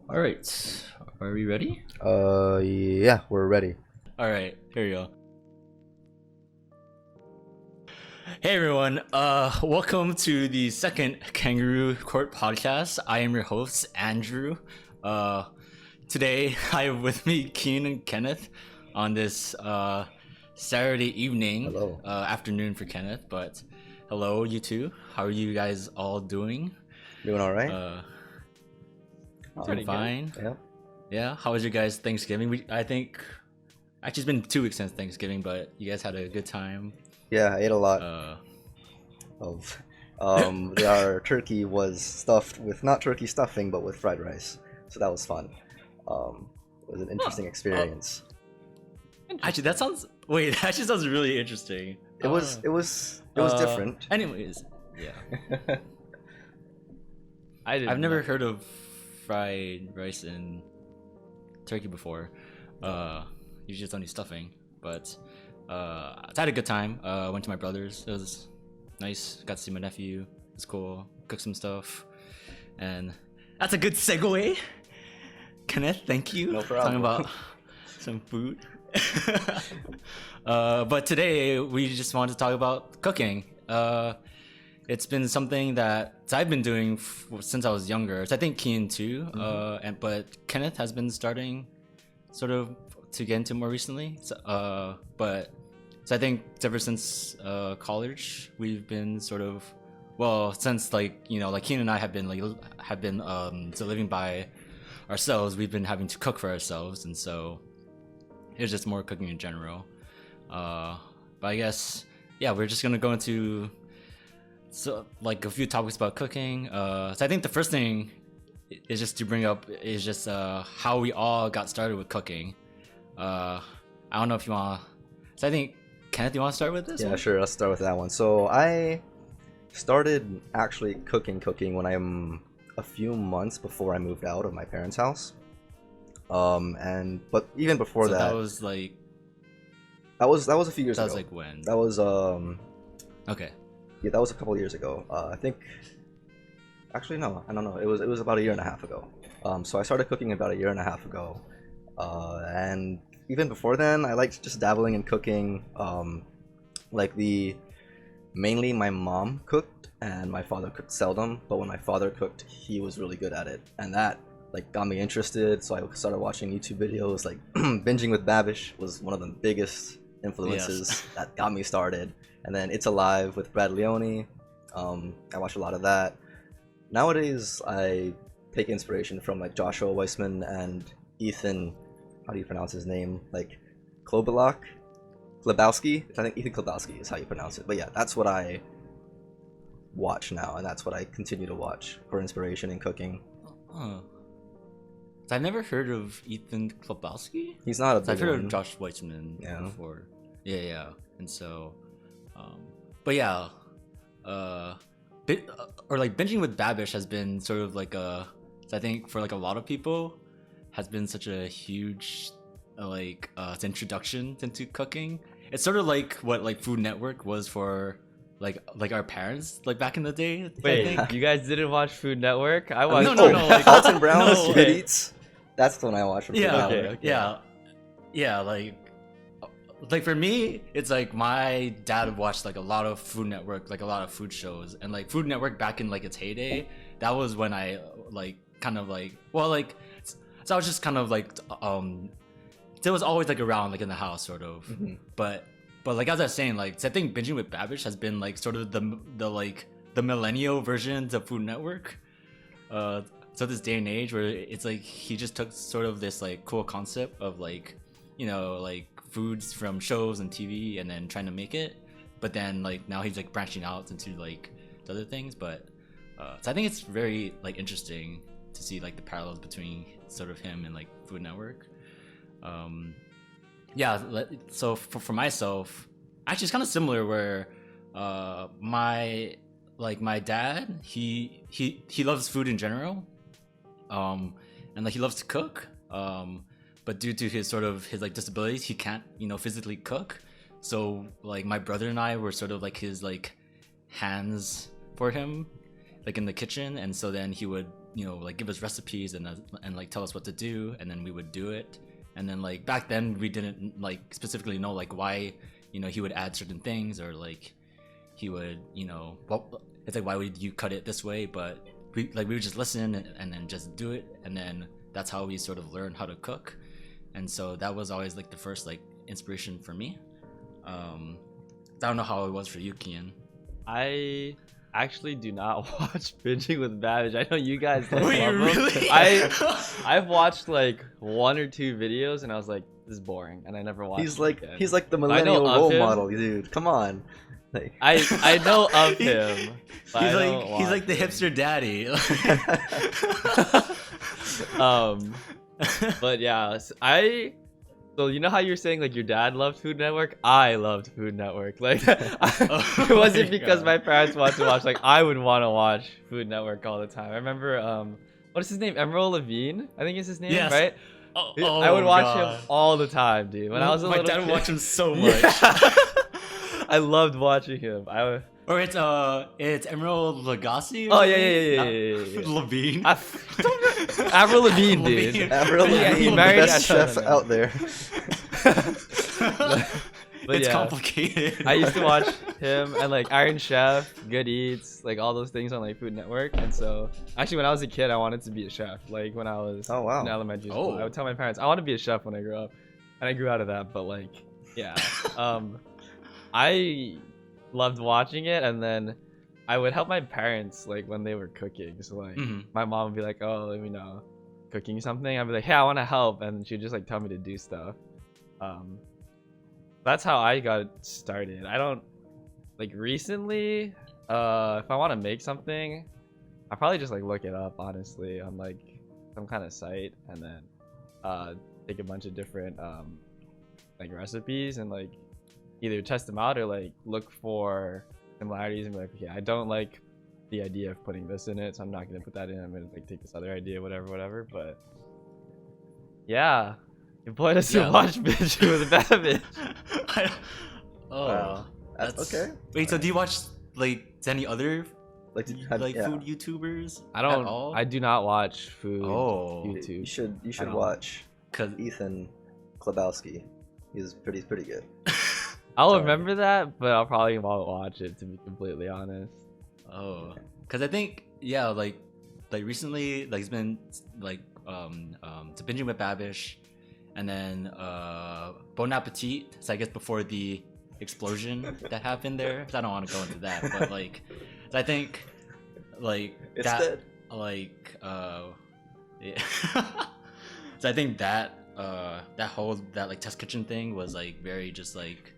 All right, are we ready? Yeah, we're ready. All right, here we go. Hey everyone, welcome to the second Kangaroo Court podcast. I am your host, Andrew. Today I have with me Keen and Kenneth on this Saturday evening, Hello. Afternoon for Kenneth, but hello you two. How are you guys all doing? Doing all right? Doing fine. Yeah. Yeah, how was your guys' Thanksgiving? I think actually it's been 2 weeks since Thanksgiving, but you guys had a good time. Yeah, I ate a lot Uh, of. Our turkey was stuffed with not turkey stuffing, but with fried rice, so that was fun. It was an interesting experience. Actually, that sounds. Wait, that actually sounds really interesting. It was different. Anyways, yeah, I've I've never heard of fried rice and turkey before. Usually it's only stuffing, but I had a good time. Went to my brother's. It was nice. Got to see my nephew. It's cool. Cooked some stuff, and that's a good segue. Kenneth, thank you. No problem. Talking about some food. But today we just wanted to talk about cooking. It's been something that I've been doing since I was younger. So I think Keen too. But Kenneth has been starting sort of to get into more recently. So I think ever since college we've been sort of since like Keen and I have been so living by ourselves. We've been having to cook for ourselves, and so it's just more cooking in general. But I guess we're just gonna go into like a few topics about cooking. So I think the first thing is just to bring up is just how we all got started with cooking. I don't know if you want. So I think Kenneth, you want to start with this? Yeah, one? sure. Let's start with that one. So I started actually cooking when I'm a few months before I moved out of my parents' house. But even before So that was like that was a few years that ago. was like when? That was Okay. yeah, that was a couple of years ago. I think actually no, I don't know. It was about a year and a half ago. So I started cooking about a year and a half ago. And even before then, I liked just dabbling in cooking. Mainly my mom cooked and my father cooked seldom, but when my father cooked, he was really good at it, and that like got me interested. So I started watching YouTube videos. Like binging with Babish was one of the biggest influences that got me started. And then It's Alive with Brad Leone. I watch a lot of that. Nowadays, I take inspiration from like Joshua Weissman and Ethan. How do you pronounce his name? Like Klebowski. I think Ethan Klebowski is how you pronounce it. But yeah, that's what I watch now, and that's what I continue to watch for inspiration in cooking. Huh. So I've never heard of Ethan Klobowski. He's not a big I've heard one. of Josh Weitzman Yeah. before. Yeah. And so, but yeah, or like binging with Babish has been sort of like I think for like a lot of people, has been such a huge introduction into cooking. It's sort of like what like Food Network was for like our parents like back in the day. I Wait, think. you guys didn't watch Food Network? I watched. No, like- Alton Brown's No, Good okay. Eats. That's the one I watch from Food Yeah, Network. yeah, like for me it's like my dad watched like a lot of Food Network, like a lot of food shows, and like Food Network back in like its heyday, that was when I like kind of like so I was just kind of like it was always like around like in the house sort of. Mhm. But like as I was saying, like so I think binging with Babish has been like sort of the millennial version of Food Network. So this day and age where it's like he just took sort of this like cool concept of like like foods from shows and TV and then trying to make it, but then like now he's like branching out into like the other things. But so I think it's very like interesting to see like the parallels between sort of him and like Food Network. So for myself, actually it's kind of similar where my dad he loves food in general, and like he loves to cook, but due to his like disabilities he can't physically cook. So like my brother and I were sort of like his like hands for him, like in the kitchen, and so then he would like give us recipes and like tell us what to do, and then we would do it. And then like back then we didn't like specifically know like why he would add certain things, or like he would well, it's like, why would you cut it this way? But we would just listen and then just do it, and then that's how we sort of learned how to cook. And so that was always like the first like inspiration for me. I don't know how it was for you, Kian. I actually do not watch Binging with Babbage. I know you guys like Wait, love them. really? I've watched like 1 or 2 videos and I was like, this is boring, and I never watched. He's like it again. he's like the millennial of role him. model, dude. Come on. Like, I know of him. But He's like the hipster daddy. But yeah, so you know how you're saying like your dad loved Food Network? I loved Food Network. Like it wasn't because my parents wanted to watch. Like I would want to watch Food Network all the time. I remember what is his name? Emerald Levine, I think is his name, Yes. right? Oh, I would watch God. him all the time, dude. When I was a my little dad would kid. watch him so much. I loved watching him. Or it's Emerald Lagasse. Oh yeah. Levine. Avril Lavigne, dude. Levine. Avril Yeah, Lavigne, he the married best that- chef out there. But It's yeah. complicated. I used to watch him and like Iron Chef, Good Eats, like all those things on like Food Network. And so actually when I was a kid, I wanted to be a chef. Like when I was Oh, wow. in elementary school, Oh. I would tell my parents I want to be a chef when I grow up, and I grew out of that. But like, yeah, I loved watching it, and then I would help my parents like when they were cooking. So like my mom would be like, "Oh, let me know, cooking something." I'd be like, "Hey, I want to help," and she'd just like tell me to do stuff. That's how I got started. I don't like recently. If I want to make something, I probably just like look it up honestly on like some kind of site, and then take a bunch of different like recipes and like either test them out or like look for similarities and be like, okay, I don't like the idea of putting this in it, so I'm not gonna put that in. I'm gonna like take this other idea, whatever. But yeah, you point us to watch Binging with Babbage. Wow. That's okay. Wait, so do you watch like any other Like, did you have, like yeah. food YouTubers? I don't. At all? I do not watch food. Oh. YouTube. You should don't. watch Cause Ethan Klabowski. He's pretty good. I'll Sorry. remember that, but I'll probably won't watch it, to be completely honest. because I think like recently like it's been like to Binging with Babish, and then Bon Appetit. So I guess before the explosion that happened there, 'cause I don't want to go into that, but like so I think like It's that dead. like yeah. So I think that that like test kitchen thing was like very just like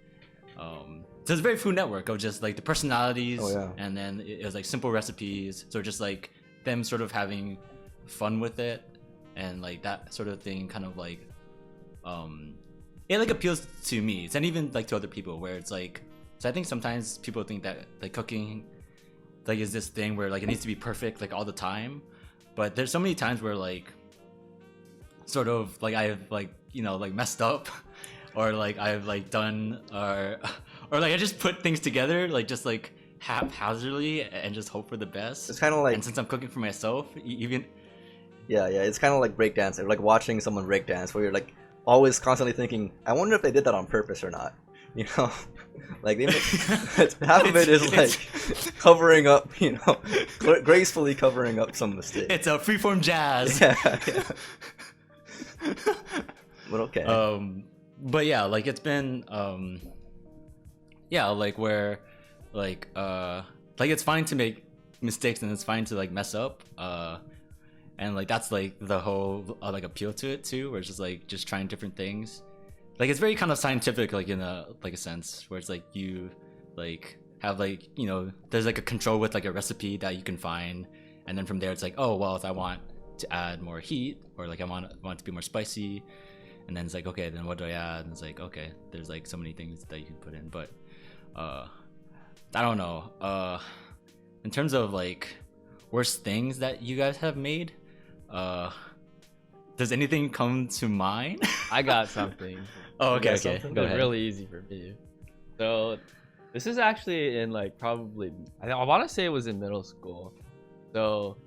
so it's very Food Network of just like the personalities, Oh, yeah. and then it was like simple recipes, so just like them sort of having fun with it, and like that sort of thing kind of like it like appeals to me, and even like to other people, where it's like, so I think sometimes people think that like cooking like is this thing where like it needs to be perfect like all the time, but there's so many times where like sort of like I've like like messed up or like I've like done or like I just put things together like just like haphazardly and just hope for the best. It's kind of like and since I'm cooking for myself, even yeah, it's kind of like breakdancing, like watching someone breakdance, where you're like always constantly thinking, I wonder if they did that on purpose or not. Like they half of it is like covering up, gracefully covering up some mistake. it's a freeform jazz. Yeah. But okay. But yeah, like it's been like where like it's fine to make mistakes and it's fine to like mess up, and like that's like the whole like appeal to it too, where it's just trying different things. Like it's very kind of scientific, like in a sense, where it's like you like have like there's like a control with like a recipe that you can find, and then from there it's like, oh well, if I want to add more heat, or like I want it to be more spicy, and then it's like, okay, then what do I add? And it's like, okay, there's like so many things that you can put in, but I don't know. In terms of like worst things that you guys have made, does anything come to mind? I got something. Oh, okay, got okay. something? Go It's ahead. really easy for me. So this is actually in like probably I want to say it was in middle school. So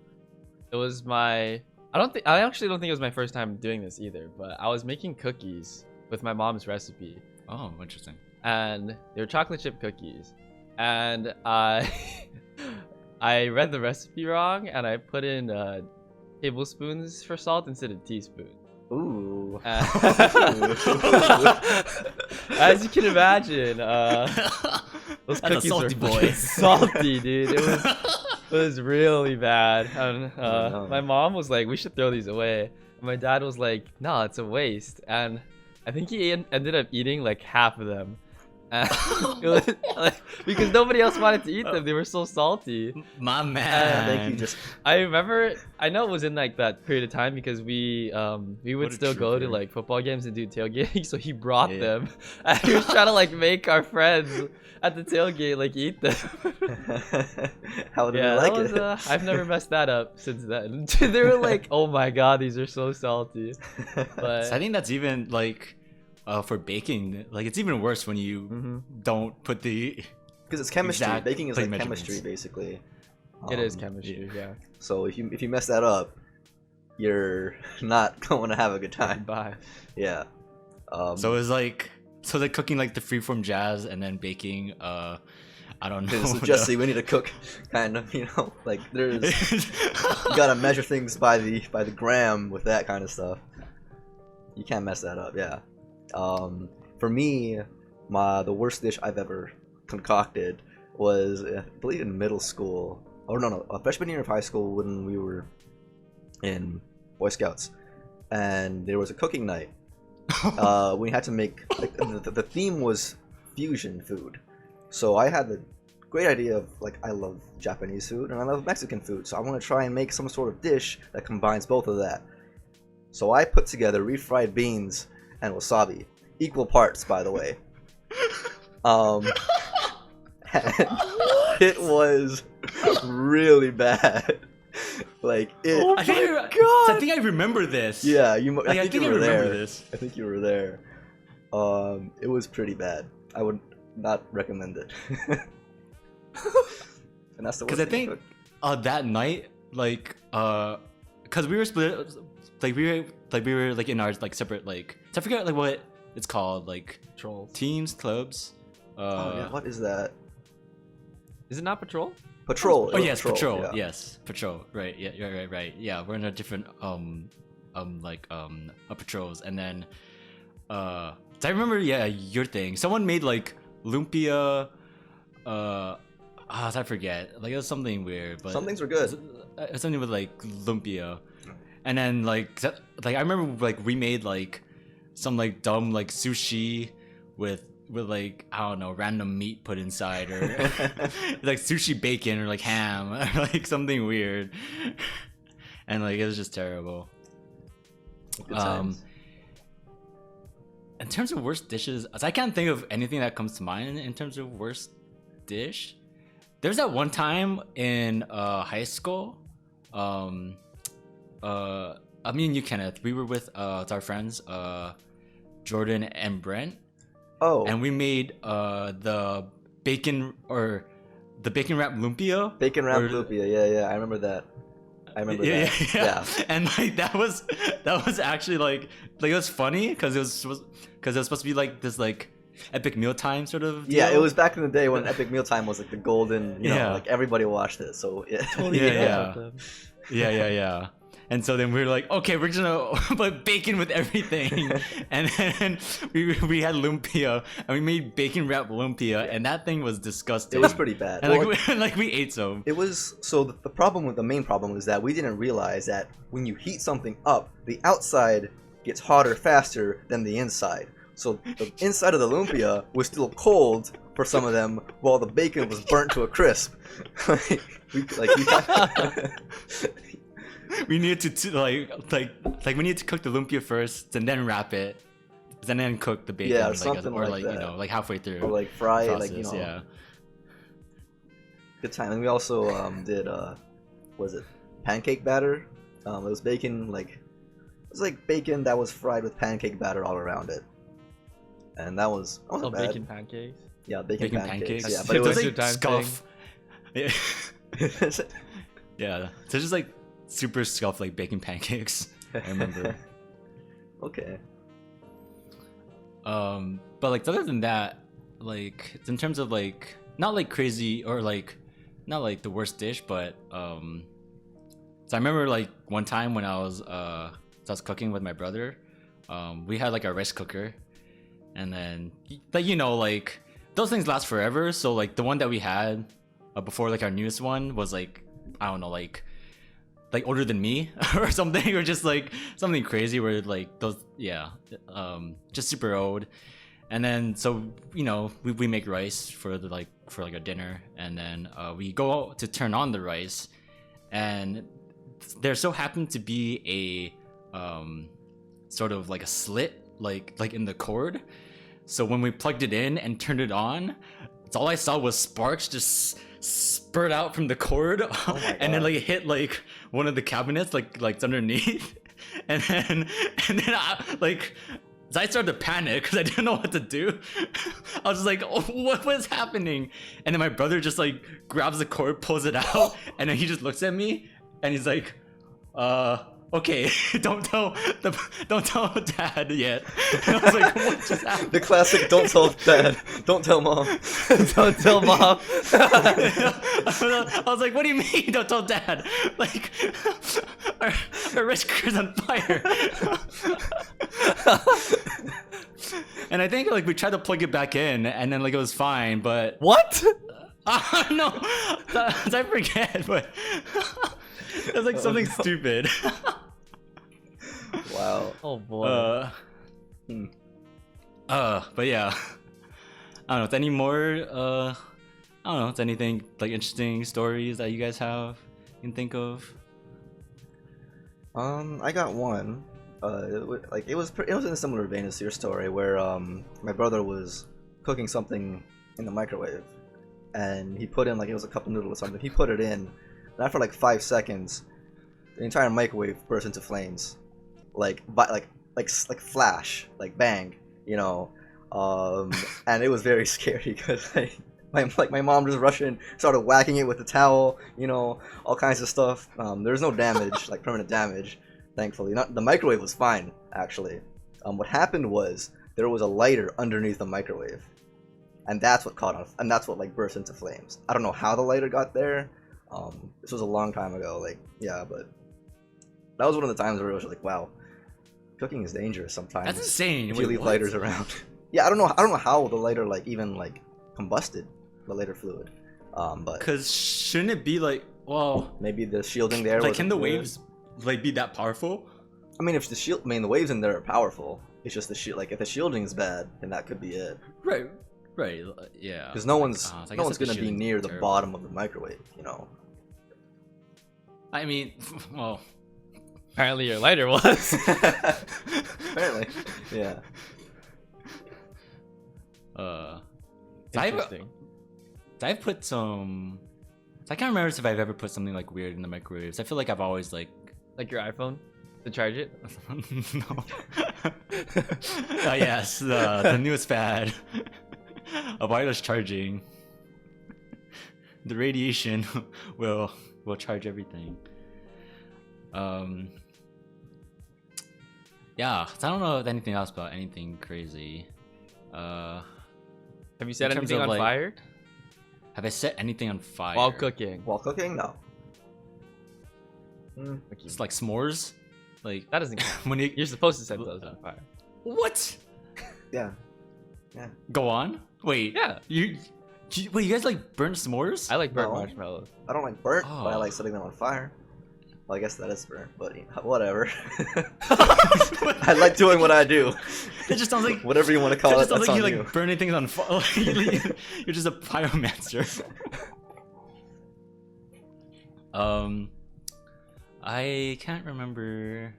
It was my. I actually don't think it was my first time doing this either. But I was making cookies with my mom's recipe, Oh, interesting. and they were chocolate chip cookies, and I I read the recipe wrong, and I put in tablespoons for salt instead of teaspoons. Ooh. As you can imagine, those That's a cookies salty were boy. salty, dude. It was really bad. And no. my mom was like, "We should throw these away." And my dad was like, "No, it's a waste." And I think he ended up eating like half of them. And it was, like, because nobody else wanted to eat them. They were so salty. My man. I think you just. I remember, I know it was in like that period of time because we What would a still go to trooper. like football games and do tailgating, so he brought Yeah. them, and he was trying to like make our friends at the tailgate like eat them. How did Yeah, you like that was it? I've never messed that up since then. They were like, "Oh my god, these are so salty." But So I think that's even like for baking. Like it's even worse when you Mhm. don't put the. Because it's chemistry. Exact, Baking is like, like chemistry, measurements. basically. it is Um, chemistry, yeah. So if you mess that up, you're not going to have a good time. Bye. Yeah. So it's like cooking like the freeform jazz and then baking. I don't know. so Jesse, we need to cook, kind of. You know, like there's you gotta measure things by the gram with that kind of stuff. You can't mess that up. Yeah. For me, the worst dish I've ever concocted was, I believe, in middle school. Oh no, a freshman year of high school when we were in Boy Scouts, and there was a cooking night. We had to make like, the theme was fusion food, so I had the great idea of like I love Japanese food and I love Mexican food, so I want to try and make some sort of dish that combines both of that. So I put together refried beans and wasabi, equal parts, by the way. It was really bad. Like it. Oh I think my I, God. I think I remember this. Yeah, Like, I think you I were remember there. this. I think you were there. It was pretty bad. I would not recommend it. And that's the Because worst I thing think cook. that night, like, because we were split, like we were like in our like separate like, so I forget like what it's called, like Patrols. teams, clubs. Oh yeah, what is that? Is it not patrol? Patrol. Oh yes, patrol. Yeah. Yes, patrol. Right. Yeah. Right. Yeah, we're in a different patrols, and then so I remember your thing. Someone made like lumpia. I forget. Like it was something weird, but Some things were good. It's something with like lumpia, and then like I remember like we made like some like dumb like sushi with like I don't know random meat put inside or like sushi bacon or like ham or like something weird, and like it was just terrible. Good times. In terms of worst dishes, I can't think of anything that comes to mind in terms of worst dish. There's that one time in high school. Me and you, Kenneth, we were with our friends Jordan and Brent. Oh. And we made the bacon wrap lumpia. Bacon wrapped or- lumpia. Yeah, I remember that. I remember that. Yeah. And like that was actually like it was funny because it was supposed to be like this like epic mealtime sort of deal. Yeah, it was back in the day when Epic Mealtime was like the golden, you know, Yeah. like everybody watched it. So yeah. Yeah. And so then we were like, okay, we're just gonna put bacon with everything. And then we had lumpia and we made bacon wrapped lumpia, and that thing was disgusting. It was pretty bad. And Well, like we ate some. it was so the main problem was that we didn't realize that when you heat something up, the outside gets hotter faster than the inside. So the inside of the lumpia was still cold for some of them, while the bacon was burnt to a crisp. We needed to we needed to cook the lumpia first and then wrap it, and then cook the bacon. Yeah, or like, something or like you that. know, like halfway through. or like fry it, process, like, you know, yeah. good time. And we also did was it pancake batter? It was bacon, like it was like bacon that was fried with pancake batter all around it, and that wasn't Oh, bad. bacon pancakes. Yeah, bacon, pancakes. Yeah, That's but it such was a time scuff. Yeah. Yeah. So just like super scuffed like baking pancakes. I remember. Okay. But like other than that, like in terms of like not like crazy or like not like the worst dish, but so I remember like one time when I was cooking with my brother, we had like a rice cooker, and then like like those things last forever. So like the one that we had before like our newest one was like I don't know like older than me or something, or just like something crazy where like those just super old. And then so we make rice for like a dinner, and then we go to turn on the rice, and there so happened to be a sort of like a slit like in the cord. So when we plugged it in and turned it on, all I saw was sparks just spurt out from the cord. And then like it hit like one of the cabinets like underneath. and then I started to panic because I didn't know what to do. I was just like, oh, what was happening? And then my brother just like grabs the cord, pulls it out, and then he just looks at me and he's like, okay, don't tell dad yet. And I was like, what just happened? The classic, don't tell dad, don't tell mom. Don't tell mom. I was like, what do you mean don't tell dad? Like, our rice cooker's on fire. And I think like we tried to plug it back in, and then like it was fine, but What? no, I forget, but it was like something stupid. Wow. Oh boy. But yeah, I don't know. If any more, I don't know. If anything like interesting stories that you guys have, you can think of. I got one. It was in a similar vein as your story, where my brother was cooking something in the microwave, and he put in like it was a cup of noodle or something. He put it in, and after like 5 seconds, the entire microwave burst into flames, like flash, like bang, and it was very scary because my mom just rushed in, started whacking it with a towel, all kinds of stuff. There's no damage, like permanent damage, thankfully. Not the microwave was fine actually. What happened was there was a lighter underneath the microwave, and that's what caught on, and that's what like burst into flames. I don't know how the lighter got there. This was a long time ago, but that was one of the times where it was like, wow, cooking is dangerous sometimes. That's insane. If you leave lighters around. Yeah, I don't know how the lighter even combusted, the lighter fluid. But because shouldn't it be like, well, maybe the shielding there. Like, can the waves like be that powerful? I mean, the waves in there are powerful. It's just the shield. Like if the shielding is bad, then that could be it. Right. Yeah. Because no one's gonna be near the terrible. bottom of the microwave, I mean, well, Apparently your lighter was. Apparently, yeah. Interesting. I've put some. I can't remember if I've ever put something like weird in the microwaves. I feel like I've always like Like your iPhone to charge it. no. Yes, the newest fad of wireless charging. The radiation will charge everything. Yeah, so I don't know anything else about anything crazy. Have you set in terms anything of, on like, fire Have I set anything on fire? while cooking? While cooking, no. It's like s'mores. Like That doesn't count. when You're supposed to set those on fire. what? Yeah. Go on. Wait. Yeah. You guys like burnt s'mores? I like burnt No. marshmallows. I don't like burnt, but I Oh. like setting them on fire. Well, I guess that is burnt, but whatever. I like doing what I do. It just sounds like Whatever you want to it call it, just sounds that's like on you you. like burning things on fire. You're just a pyromancer. I can't remember.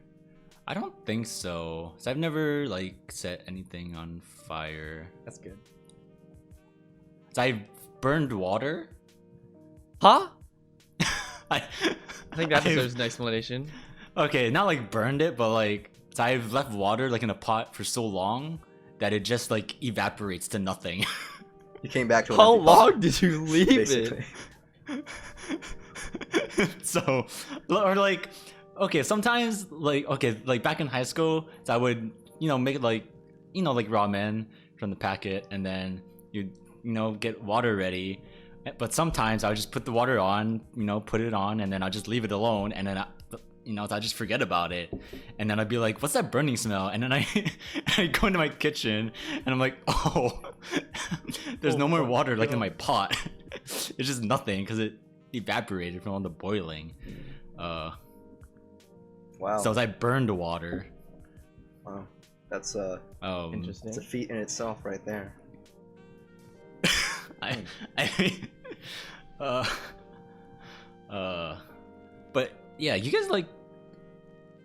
I don't think so. So I've never like set anything on fire. That's good. So I've burned water. Huh? I think that I've- deserves an explanation. Okay, not like burned it, but like so I've left water like in a pot for so long that it just like evaporates to nothing. You came back to an How empty pot, long did you leave basically. it? So, or like okay, sometimes like back in high school, so I would make like like ramen from the packet, and then get water ready. But sometimes I would just put the water on, put it on, and then I'll just leave it alone, and then I just forget about it, and then I'd be like, "What's that burning smell?" And then I go into my kitchen, and I'm like, "Oh, there's no more water like in my pot. It's just nothing because it evaporated from all the boiling." Wow. So I burned the water. Wow. That's Interesting. it's a feat in itself right there. I mean, but yeah, you guys like.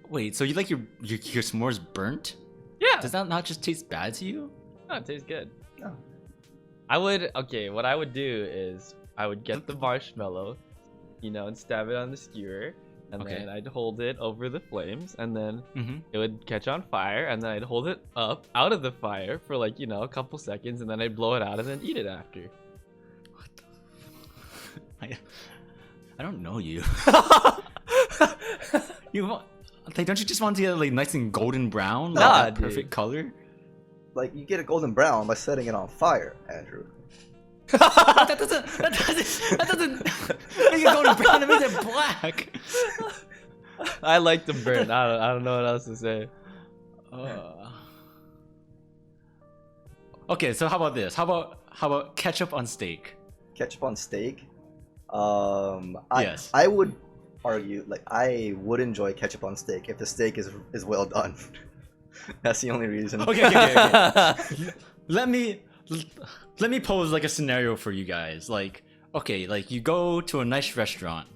Wait, so you like your s'mores burnt? Yeah. Does that not just taste bad to you? No, it tastes good. No. What I would do is I would get the marshmallow, and stab it on the skewer, and Okay. then I'd hold it over the flames, and then Mm-hmm. it would catch on fire, and then I'd hold it up out of the fire for like, a couple seconds, and then I'd blow it out and then eat it after. I don't know you. Don't you just want to get like nice and golden brown, like Nah, that dude. perfect color? Like you get a golden brown by setting it on fire, Andrew. that doesn't make it golden brown. It makes it black. I like the burn. I don't know what else to say. Okay, so how about this? How about ketchup on steak? Ketchup on steak. Yes. I would argue like I would enjoy ketchup on steak if the steak is well done. That's the only reason. Okay. Let me pose like a scenario for you guys. Like, okay, like you go to a nice restaurant.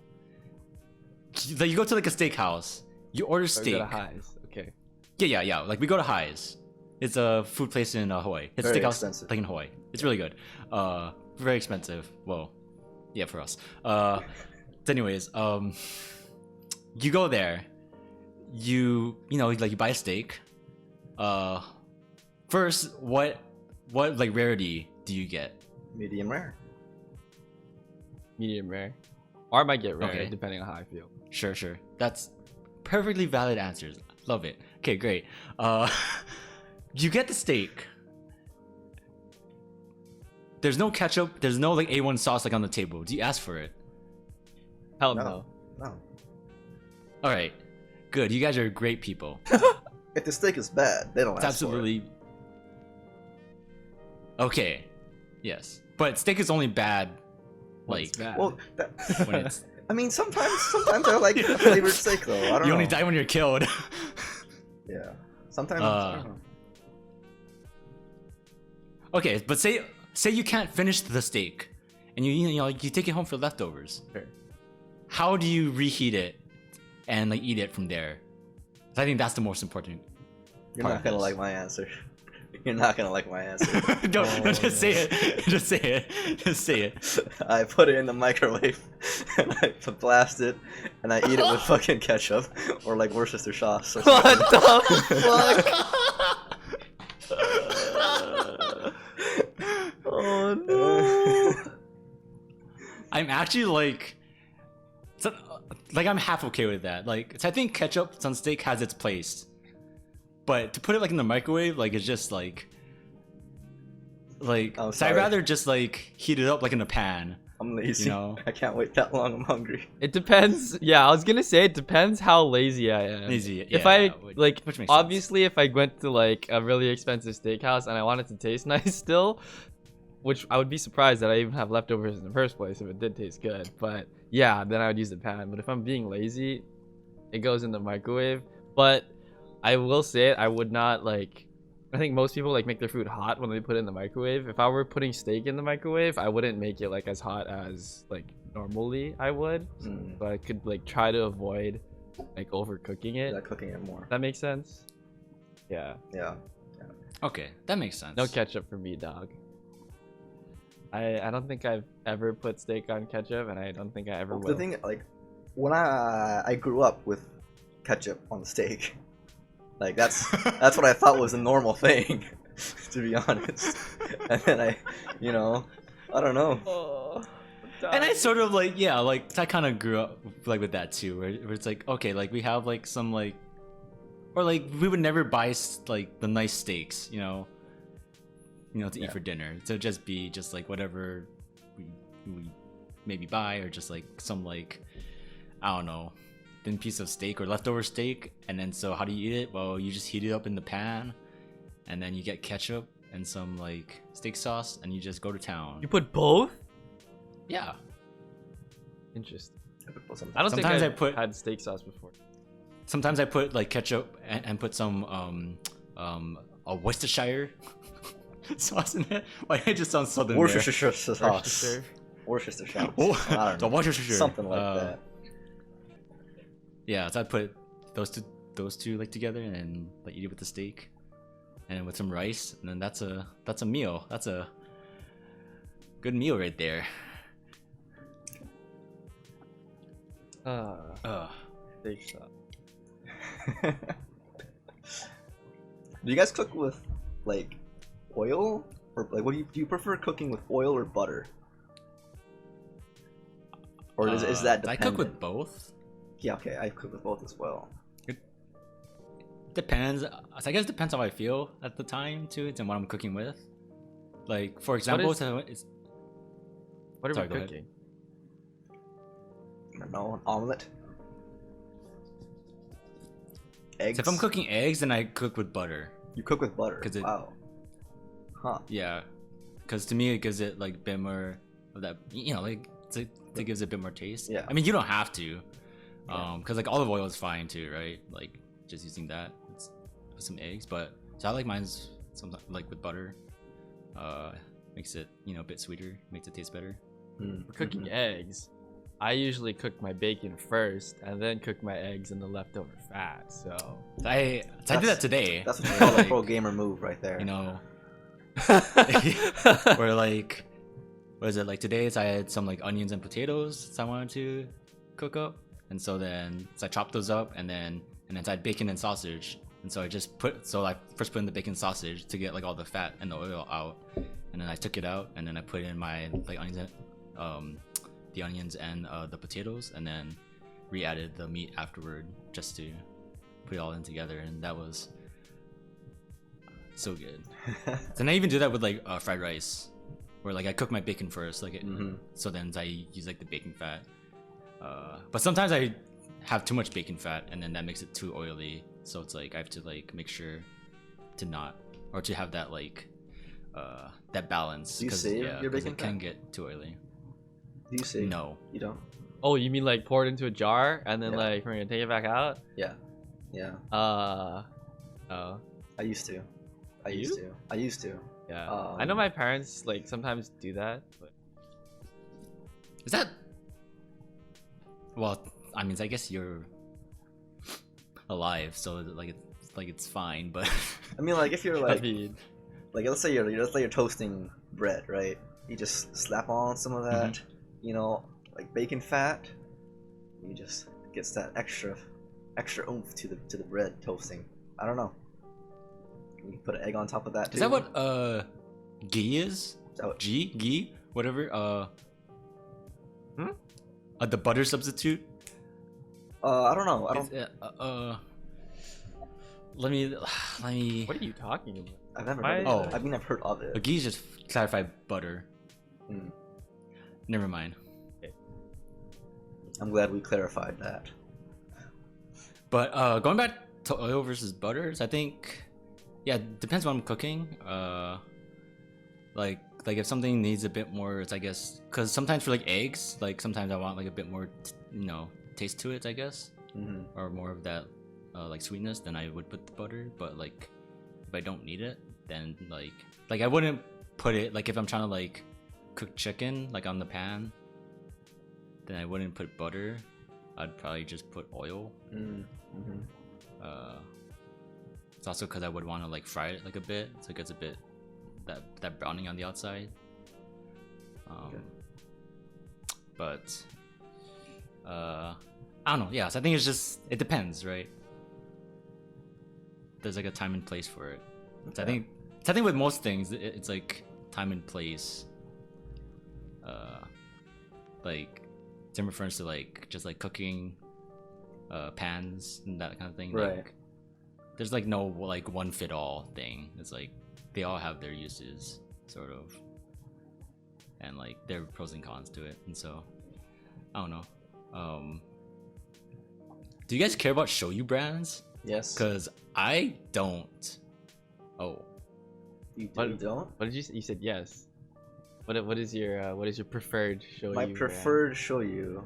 Like you go to like a steakhouse. You order Or steak. go to highs. Okay. Yeah. Like we go to Highs. It's a food place in Hawaii. It's a Very steakhouse expensive. like in Hawaii. It's really good. Very expensive. Well, yeah, for us. Anyways, you go there. You buy a steak. First, what like rarity do you get? Medium rare. Medium rare. Or I might get rare, Okay. depending on how I feel. Sure. That's perfectly valid answers. Love it. Okay, great. You get the steak. There's no ketchup. There's no like A1 sauce like on the table. Do you ask for it? Hell No. no. No. All right. Good. You guys are great people. If the steak is bad, they don't It's ask for it. absolutely okay. Yes, but steak is only bad When like it's bad. Well, when it's I mean, sometimes I like a flavored steak though. I don't you know. only die when you're killed. Yeah. Sometimes. Uh, I don't know. Okay, but say you can't finish the steak, and you take it home for leftovers. Sure. How do you reheat it and like eat it from there? I think that's the most important. You're part not of gonna this. like my answer. You're not gonna like my answer. Don't just say it. Just say it. Just say it. I put it in the microwave and I blast it and I eat it with fucking ketchup or like Worcester sauce. Or What something. the fuck? Oh no. I'm actually like I'm half okay with that. Like, so I think ketchup on steak has its place, but to put it like in the microwave, like it's just like I'm so I'd sorry. rather just like heat it up like in a pan. I'm lazy. You know. I can't wait that long. I'm hungry. It depends. Yeah, I was gonna say it depends how lazy I am. Lazy, If yeah, I yeah, like, which makes obviously, if I went to like a really expensive steakhouse and I want it to taste nice still, which I would be surprised that I even have leftovers in the first place if it did taste good. But yeah, then I would use the pan. But if I'm being lazy, it goes in the microwave. But I will say it, I would not like. I think most people like make their food hot when they put it in the microwave. If I were putting steak in the microwave, I wouldn't make it like as hot as like normally I would. Mm. But I could like try to avoid like overcooking it. Yeah, cooking it more. That makes sense. Yeah. Yeah. Okay, that makes sense. No ketchup for me, dog. I don't think I've ever put steak on ketchup, and I don't think I ever will. The thing, like, when I grew up with ketchup on steak, like that's what I thought was a normal thing, to be honest. And then I don't know. Oh. And I sort of like, yeah, like I kind of grew up like with that too, where it's like, okay, like we have like some like, or like we would never buy like the nice steaks, to eat for dinner. So just be just like whatever we maybe buy, or just like some like, I don't know, thin piece of steak or leftover steak. And then so how do you eat it? Well, you just heat it up in the pan, and then you get ketchup and some like steak sauce, and you just go to town. You put both? Yeah. Interesting. Sometimes. I don't Sometimes think I put- had steak sauce before. Sometimes I put like ketchup and put some a Worcestershire sauce in it. Why did it just sound southern? Worcestershire sauce. Worcestershire. Worcestershire. Oh, I don't the know. Worcestershire. Something like that. Yeah, so I put those two like together, and then like eat it with the steak, and then with some rice, and then that's a meal. That's a good meal right there. Steak sauce. Do you guys cook with like oil, or like what do you prefer cooking with oil or butter? Or is that I dependent? cook with both. Yeah, okay, I cook with both as well. Depends. I guess it depends how I feel at the time too, and what I'm cooking with. Like for example, What are Sorry, we go ahead. cooking? I don't know, an omelet. Eggs. So if I'm cooking eggs, then I cook with butter. You cook with butter. 'Cause it- Wow. Huh. Yeah, because to me it gives it like a bit more of that, like it gives it a bit more taste. Yeah. I mean, you don't have to, Yeah. because like olive oil is fine too, right? Like just using that with some eggs. But so I like mine's sometimes like with butter. Makes it a bit sweeter, makes it taste better. We're cooking eggs. I usually cook my bacon first and then cook my eggs in the leftover fat. So I did that today. That's what you call a pro gamer move right there. Where like, what is it, like today? So I had some like onions and potatoes I wanted to cook up, and so I chopped those up, and then I had bacon and sausage, and so I first put in the bacon sausage to get like all the fat and the oil out, and then I took it out, and then I put in my like onions and the onions and the potatoes, and then re-added the meat afterward just to put it all in together, and that was so good. And I even do that with like fried rice, where like I cook my bacon first, like so then I use like the bacon fat. But sometimes I have too much bacon fat, and then that makes it too oily. So it's like I have to like make sure to not, or to have that like that balance. Do you save your 'cause bacon it can fat? get too oily. Do you see? No. You don't? Oh, you mean like pour it into a jar and then Yeah. like we're gonna take it back out? Yeah. Yeah. Oh. I used to. I You? used to. Yeah. I know my parents like sometimes do that, but Is that? Well, I mean, I guess you're alive, so it's fine. But I mean, like if you're I like, mean, let's say you're toasting bread, right? You just slap on some of that, like bacon fat. You just gets that extra oomph to the bread toasting. I don't know. You can put an egg on top of that too. is that what ghee is? Is that what- Ghee, whatever. The butter substitute. I don't know. I don't. Let me. what are you talking about? I've never. Why- Heard of it. I mean, I've heard of it. Ghee is just clarified butter. Mm. Never mind. I'm glad we clarified that. But going back to oil versus butters, I think, yeah, it depends what I'm cooking. Like if something needs a bit more, it's I guess, because sometimes for like eggs, like sometimes I want like a bit more, taste to it, I guess, or more of that like sweetness. Then I would put the butter. But like if I don't need it, then like I wouldn't put it, like if I'm trying to like cook chicken like on the pan, then I wouldn't put butter. I'd probably just put oil. It's also because I would want to like fry it like a bit, so it gets a bit that browning on the outside. But I don't know. Yeah, so I think it depends, right? There's like a time and place for it. So I think with most things, it's like time and place. like same reference to like just like cooking pans and that kind of thing. Right. Like, there's like no like one fit all thing. It's like they all have their uses, sort of, and like their pros and cons to it. And so I don't know. Do you guys care about shoyu brands? Yes. Because I don't. Oh, You What- don't? What did you say? You said yes. What is your preferred show? My preferred shoyu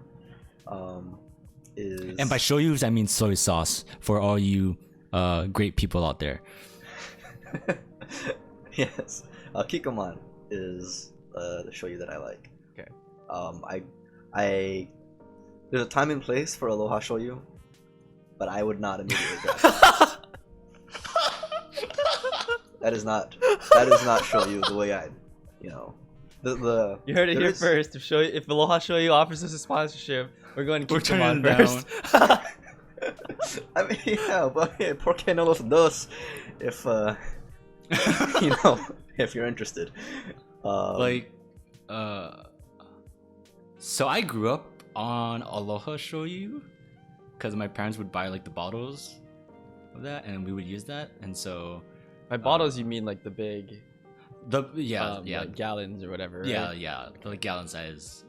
is. and by shoyus I mean soy sauce for all you great people out there. Yes, Kikkoman is the shoyu that I like. Okay. I there's a time and place for aloha shoyu, but I would not immediately grab it. That is not shoyu the way I, you know, the You heard it there here is- first. If Aloha Shoyu offers us a sponsorship, we're going to We're keep them turning on it first. I mean, yeah, but yeah, porque no los dos? If you know, if you're interested, Like, so I grew up on Aloha Shoyu because my parents would buy like the bottles of that, and we would use that. And so By bottles, you mean like the big, yeah, like gallons or whatever. Right? yeah, the like gallon size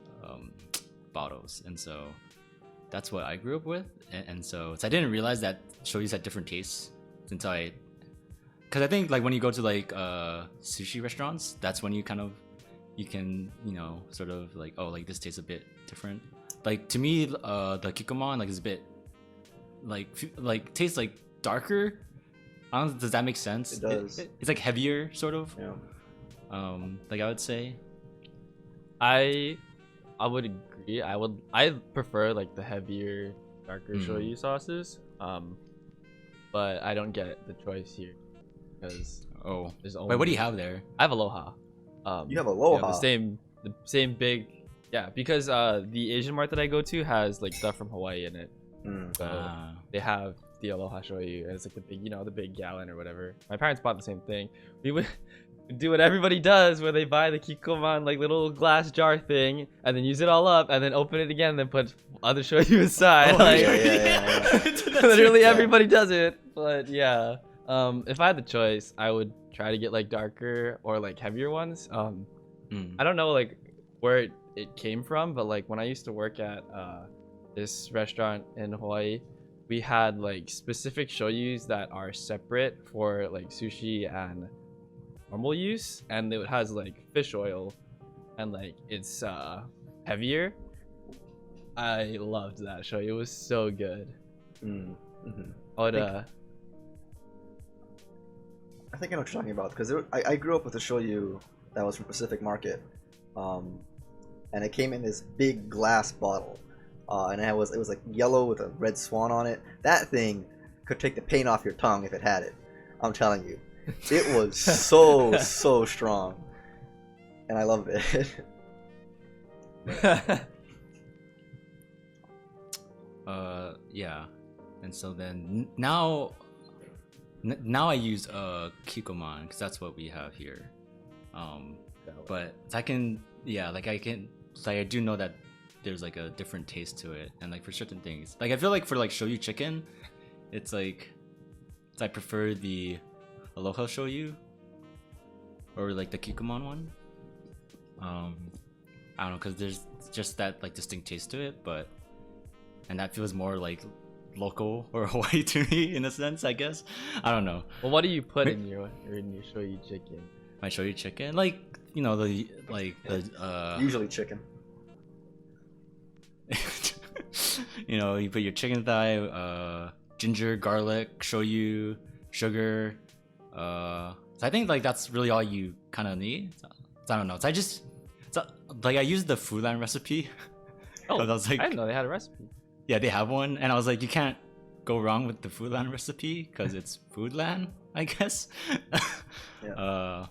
bottles. And so that's what I grew up with. And so I didn't realize that shoyus had different tastes until because I think like when you go to like sushi restaurants, that's when you can, you know, sort of like, oh, like this tastes a bit different. Like to me, the Kikkoman like is a bit like tastes like darker. I don't know, does that make sense? It does. It's like heavier, sort of. yeah. Like I would say. I would agree. I prefer like the heavier, darker shoyu sauces. But I don't get the choice here because Oh, there's only. wait, what do you have there? I have Aloha. You have Aloha. the same big. Yeah, because the Asian mart that I go to has like stuff from Hawaii in it. So Ah. they have the Aloha shoyu, and it's like the big, you know, the big gallon or whatever. My parents bought the same thing. We would do what everybody does, where they buy the Kikkoman like little glass jar thing, and then use it all up, and then open it again, and then put other shoyu aside. Oh, like, yeah. literally Yeah. everybody does it. But yeah, if I had the choice, I would try to get like darker or like heavier ones. I don't know like where it came from, but like when I used to work at this restaurant in Hawaii, we had like specific shoyus that are separate for like sushi and normal use, and it has like fish oil, and like it's heavier. I loved that shoyu. It was so good. Mm-hmm. I would I think I know what you're talking about because I grew up with a shoyu that was from Pacific Market, and it came in this big glass bottle, and it was like yellow with a red swan on it. That thing could take the paint off your tongue if it had it. I'm telling you, it was so strong, and I loved it. Yeah, and so then now I use Kikkoman because that's what we have here. But I can I do know that there's like a different taste to it, and like for certain things, like I feel like for like shoyu chicken, it's like I prefer the Aloha shoyu or like the Kikkoman one. I don't know, because there's just that like distinct taste to it, and that feels more like local or Hawaii to me in a sense, I guess. I don't know. Well, what do you put in your shoyu chicken? My shoyu chicken, like, you know, the Usually chicken. you know, you put your chicken thigh, ginger, garlic, shoyu, sugar. So I think like that's really all you kind of need. So I don't know. I used the Foodland recipe. Oh, I was like, I didn't know they had a recipe. yeah, they have one, and I was like, you can't go wrong with the Foodland recipe because it's Foodland, I guess. Yeah.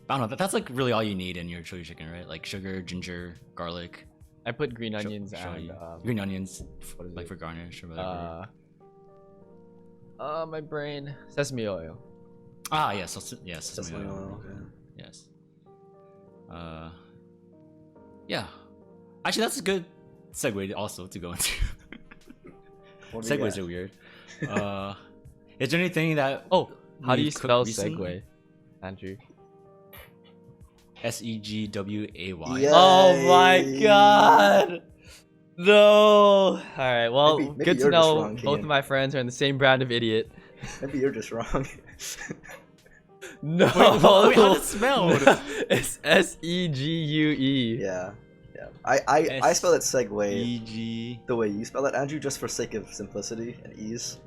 I don't know. That's like really all you need in your shoyu chicken, right? Like sugar, ginger, garlic, I put green onions and shoyu. Green onions, what is like it? for garnish or whatever. My brain. Sesame oil. Yes, sesame Sesame oil. oil, okay. Yes. yeah. Actually, that's a good segue also to go into. What do you Segues got? are weird. Is there anything that Oh, how do you we've cooked spell recently? segue, Andrew? SEGWAY. Yeah. Oh my Yay. god! No. All right. Well, Maybe good to you're just know wrong, both of Kian. my friends are in the same brand of idiot. Maybe you're just wrong. No. wait, how's it spelled? It's SEGUE. Yeah. Yeah. I spell it segue EG. the way you spell it, Andrew, just for sake of simplicity and ease.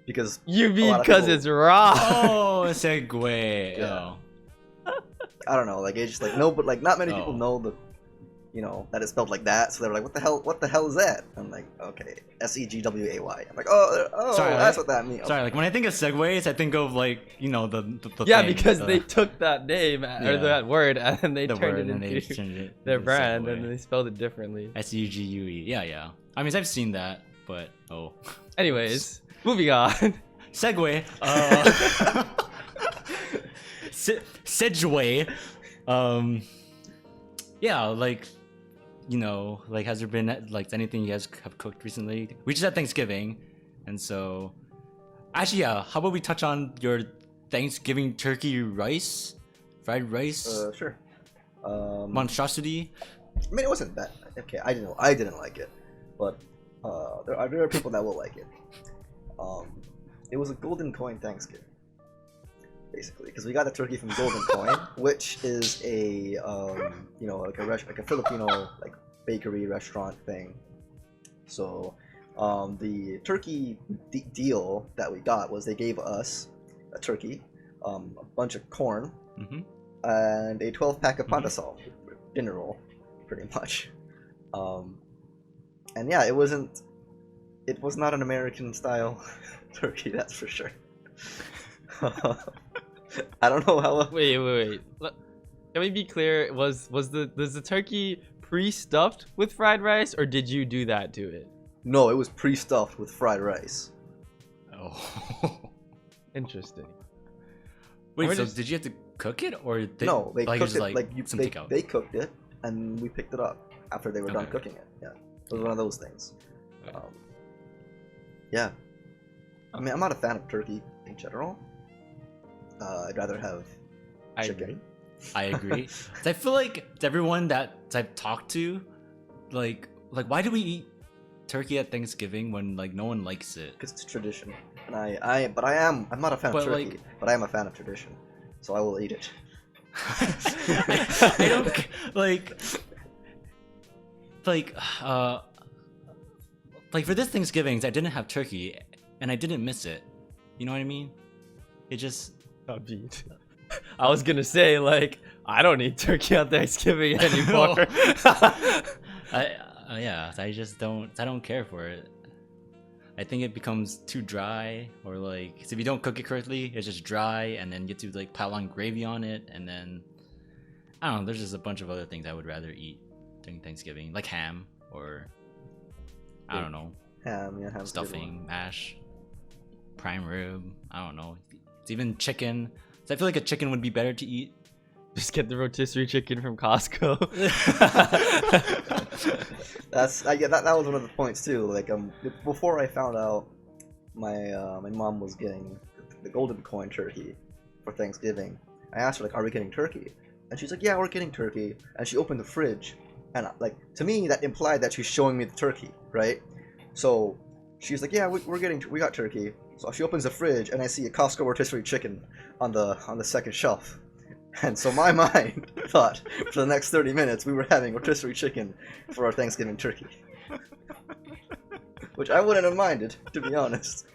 Because You a mean lot of because people- it's wrong? Oh, segue. Yeah. Oh. I don't know, like it's just like no, but like not many people Oh. know the, you know, that it's spelled like that. So they're like, what the hell is that? I'm like, okay, SEGWAY. I'm like, oh, Sorry, that's what that means. Sorry, like when I think of segues, I think of like, you know, the Yeah, thing, because the- they took that name or Yeah. that word and then they the turned word it and they into changed it their to brand segue. and they spelled it differently. SEGUE. Yeah, yeah. I mean, I've seen that, but oh. Anyways, moving on. Segue. Segway. Yeah, like, you know, like, has there been like anything you guys have cooked recently? We just had Thanksgiving, and so actually, yeah. How about we touch on your Thanksgiving turkey rice, fried rice Sure. monstrosity? I mean, it wasn't that. Okay, I didn't like it, but there are people that will like it. It was a golden coin Thanksgiving, basically, because we got a turkey from Golden Coin, which is a you know, like a Filipino like bakery restaurant thing. So the turkey deal that we got was they gave us a turkey, a bunch of corn, Mm-hmm. and a 12-pack of pandesal dinner roll, pretty much. And yeah, it was not an American style turkey, that's for sure. I don't know how. Wait. Can we be clear? Was the turkey pre-stuffed with fried rice, or did you do that to it? No, it was pre-stuffed with fried rice. Oh. Interesting. Wait, Or so just- did you have to cook it, or No, they like, cooked just, it like, like some they, takeout? they cooked it, and we picked it up after they were done Okay. cooking it. Yeah, it was one of those things. Okay. Yeah, I mean, I'm not a fan of turkey in general. I'd rather have I chicken. agree. I agree. 'Cause I feel like everyone that I've talked to, like why do we eat turkey at Thanksgiving when like no one likes it? Because it's tradition, and I'm not a fan But, of turkey, like- but I am a fan of tradition, so I will eat it. I don't like for this Thanksgiving, I didn't have turkey, and I didn't miss it. You know what I mean? It just I was gonna say, like, I don't eat turkey on Thanksgiving anymore. yeah, I just don't care for it. I think it becomes too dry, or like, so if you don't cook it correctly, it's just dry, and then you get to like pile on gravy on it, and then I don't know. There's just a bunch of other things I would rather eat during Thanksgiving, like ham or I don't know, Ham, yeah, ham's a good one. stuffing, mash, prime rib. I don't know. It's even chicken. So I feel like a chicken would be better to eat. Just get the rotisserie chicken from Costco. Yeah, that was one of the points too. Like before I found out my mom was getting the golden coin turkey for Thanksgiving, I asked her like, "Are we getting turkey?" And she's like, "Yeah, we're getting turkey." And she opened the fridge, and like to me that implied that she's showing me the turkey, right? So she's like, "Yeah, we got turkey." So she opens the fridge, and I see a Costco rotisserie chicken on the second shelf. And so my mind thought for the next 30 minutes we were having rotisserie chicken for our Thanksgiving turkey. Which I wouldn't have minded, to be honest.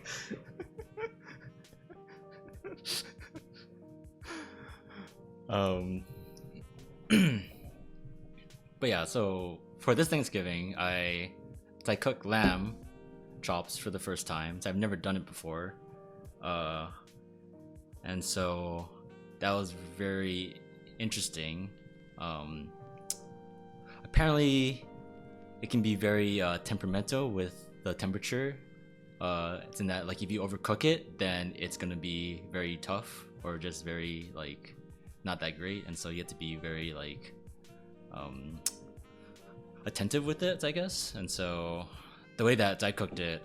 But yeah, so for this Thanksgiving, I cooked lamb chops for the first time. So I've never done it before, and so that was very interesting. Apparently, it can be very temperamental with the temperature. It's in that like if you overcook it, then it's gonna be very tough or just very like not that great, and so you have to be very like attentive with it, I guess. And so the way that I cooked it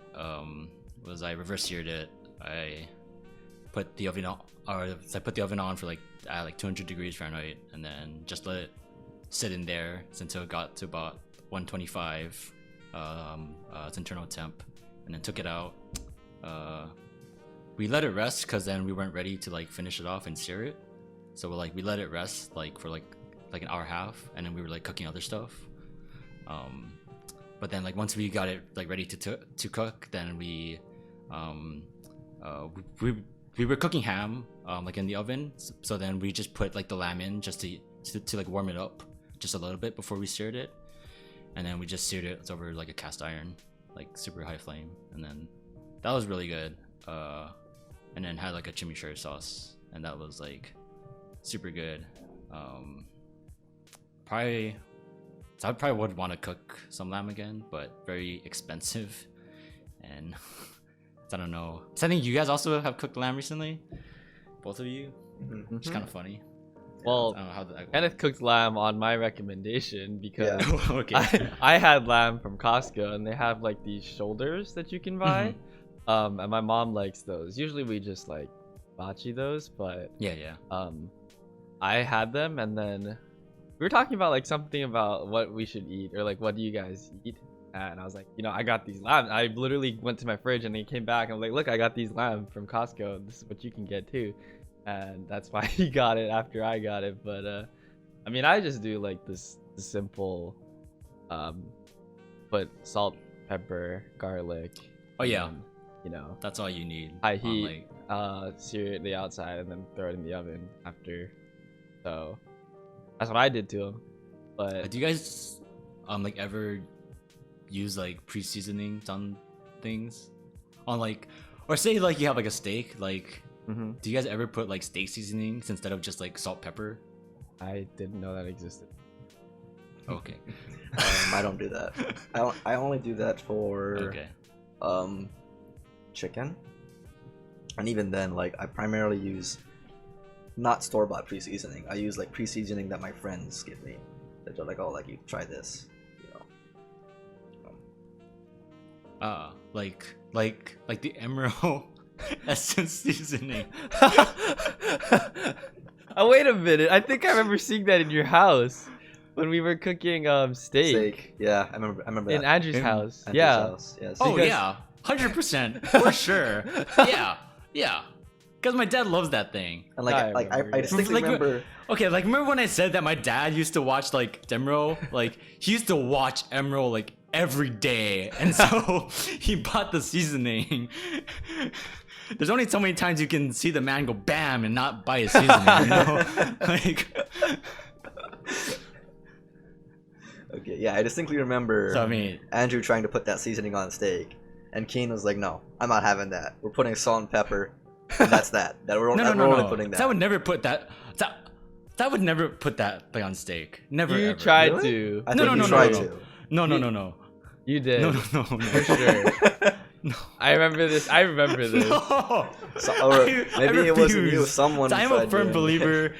was I reverse seared it. I put the oven on for like at like 200 degrees Fahrenheit, and then just let it sit in there until it got to about 125 its internal temp, and then took it out. We let it rest because then we weren't ready to like finish it off and sear it. So we let it rest like for like an hour and a half, and then we were like cooking other stuff. But then like once we got it like ready to cook, then we were cooking ham like in the oven. So then we just put like the lamb in just to like warm it up just a little bit before we seared it, and then we just seared it over like a cast iron, like super high flame, and then that was really good. And then had like a chimichurri sauce, and that was like super good. So I probably would want to cook some lamb again, but very expensive, and I don't know. So I think you guys also have cooked lamb recently, both of you. Mm-hmm. It's kind of funny. Well, I don't know how that Kenneth cooked lamb on my recommendation because Yeah. okay. I had lamb from Costco, and they have like these shoulders that you can buy. And my mom likes those. Usually we just like bocce those, but Yeah. I had them, and then we were talking about like something about what we should eat, or like what do you guys eat? And I was like, I got these lamb. I literally went to my fridge and he came back and I'm like, look, I got these lamb from Costco. This is what you can get too. And that's why he got it after I got it. But I mean, I just do like the simple put salt, pepper, garlic. Oh yeah, And, that's all you need. high heat, sear it the outside and then throw it in the oven after. So that's what I did to him. But Do you guys like ever use like pre-seasonings on things, on like, or say like you have like a steak, like do you guys ever put like steak seasonings instead of just like salt, pepper? I didn't know that existed. Okay. I don't do that. I only do that for Okay. Chicken, and even then, like, I primarily use not store-bought pre-seasoning. I use like pre-seasoning that my friends give me. They're like, oh, like, you try this, Like the emerald essence seasoning. Oh, wait a minute. I think I remember seeing that in your house when we were cooking steak. Yeah, I remember that. In Andrew's In house. Andrew's Yeah. house, yes. Oh Because- yeah, 100% for sure. Yeah. Because my dad loves that thing. And like, I I remember, yeah. distinctly Like, remember. Okay, like remember when I said that my dad used to watch like Emerald? Like he used to watch Emerald like every day, and so he bought the seasoning. There's only so many times you can see the man go bam and not buy his seasoning, like. Okay, yeah, I distinctly remember So I mean, Andrew trying to put that seasoning on steak, and Keen was like, "No, I'm not having that. We're putting salt and pepper, and that's that. We're only putting that." So I would never put that. That would never put that like on steak. Never. You ever. tried Really? to. I No, thought no, you no, tried no, to. No. You did. No. For sure. No. I remember this. I remember this. No. Or maybe it wasn't you. refuse. Someone. I'm a tried firm doing it. believer.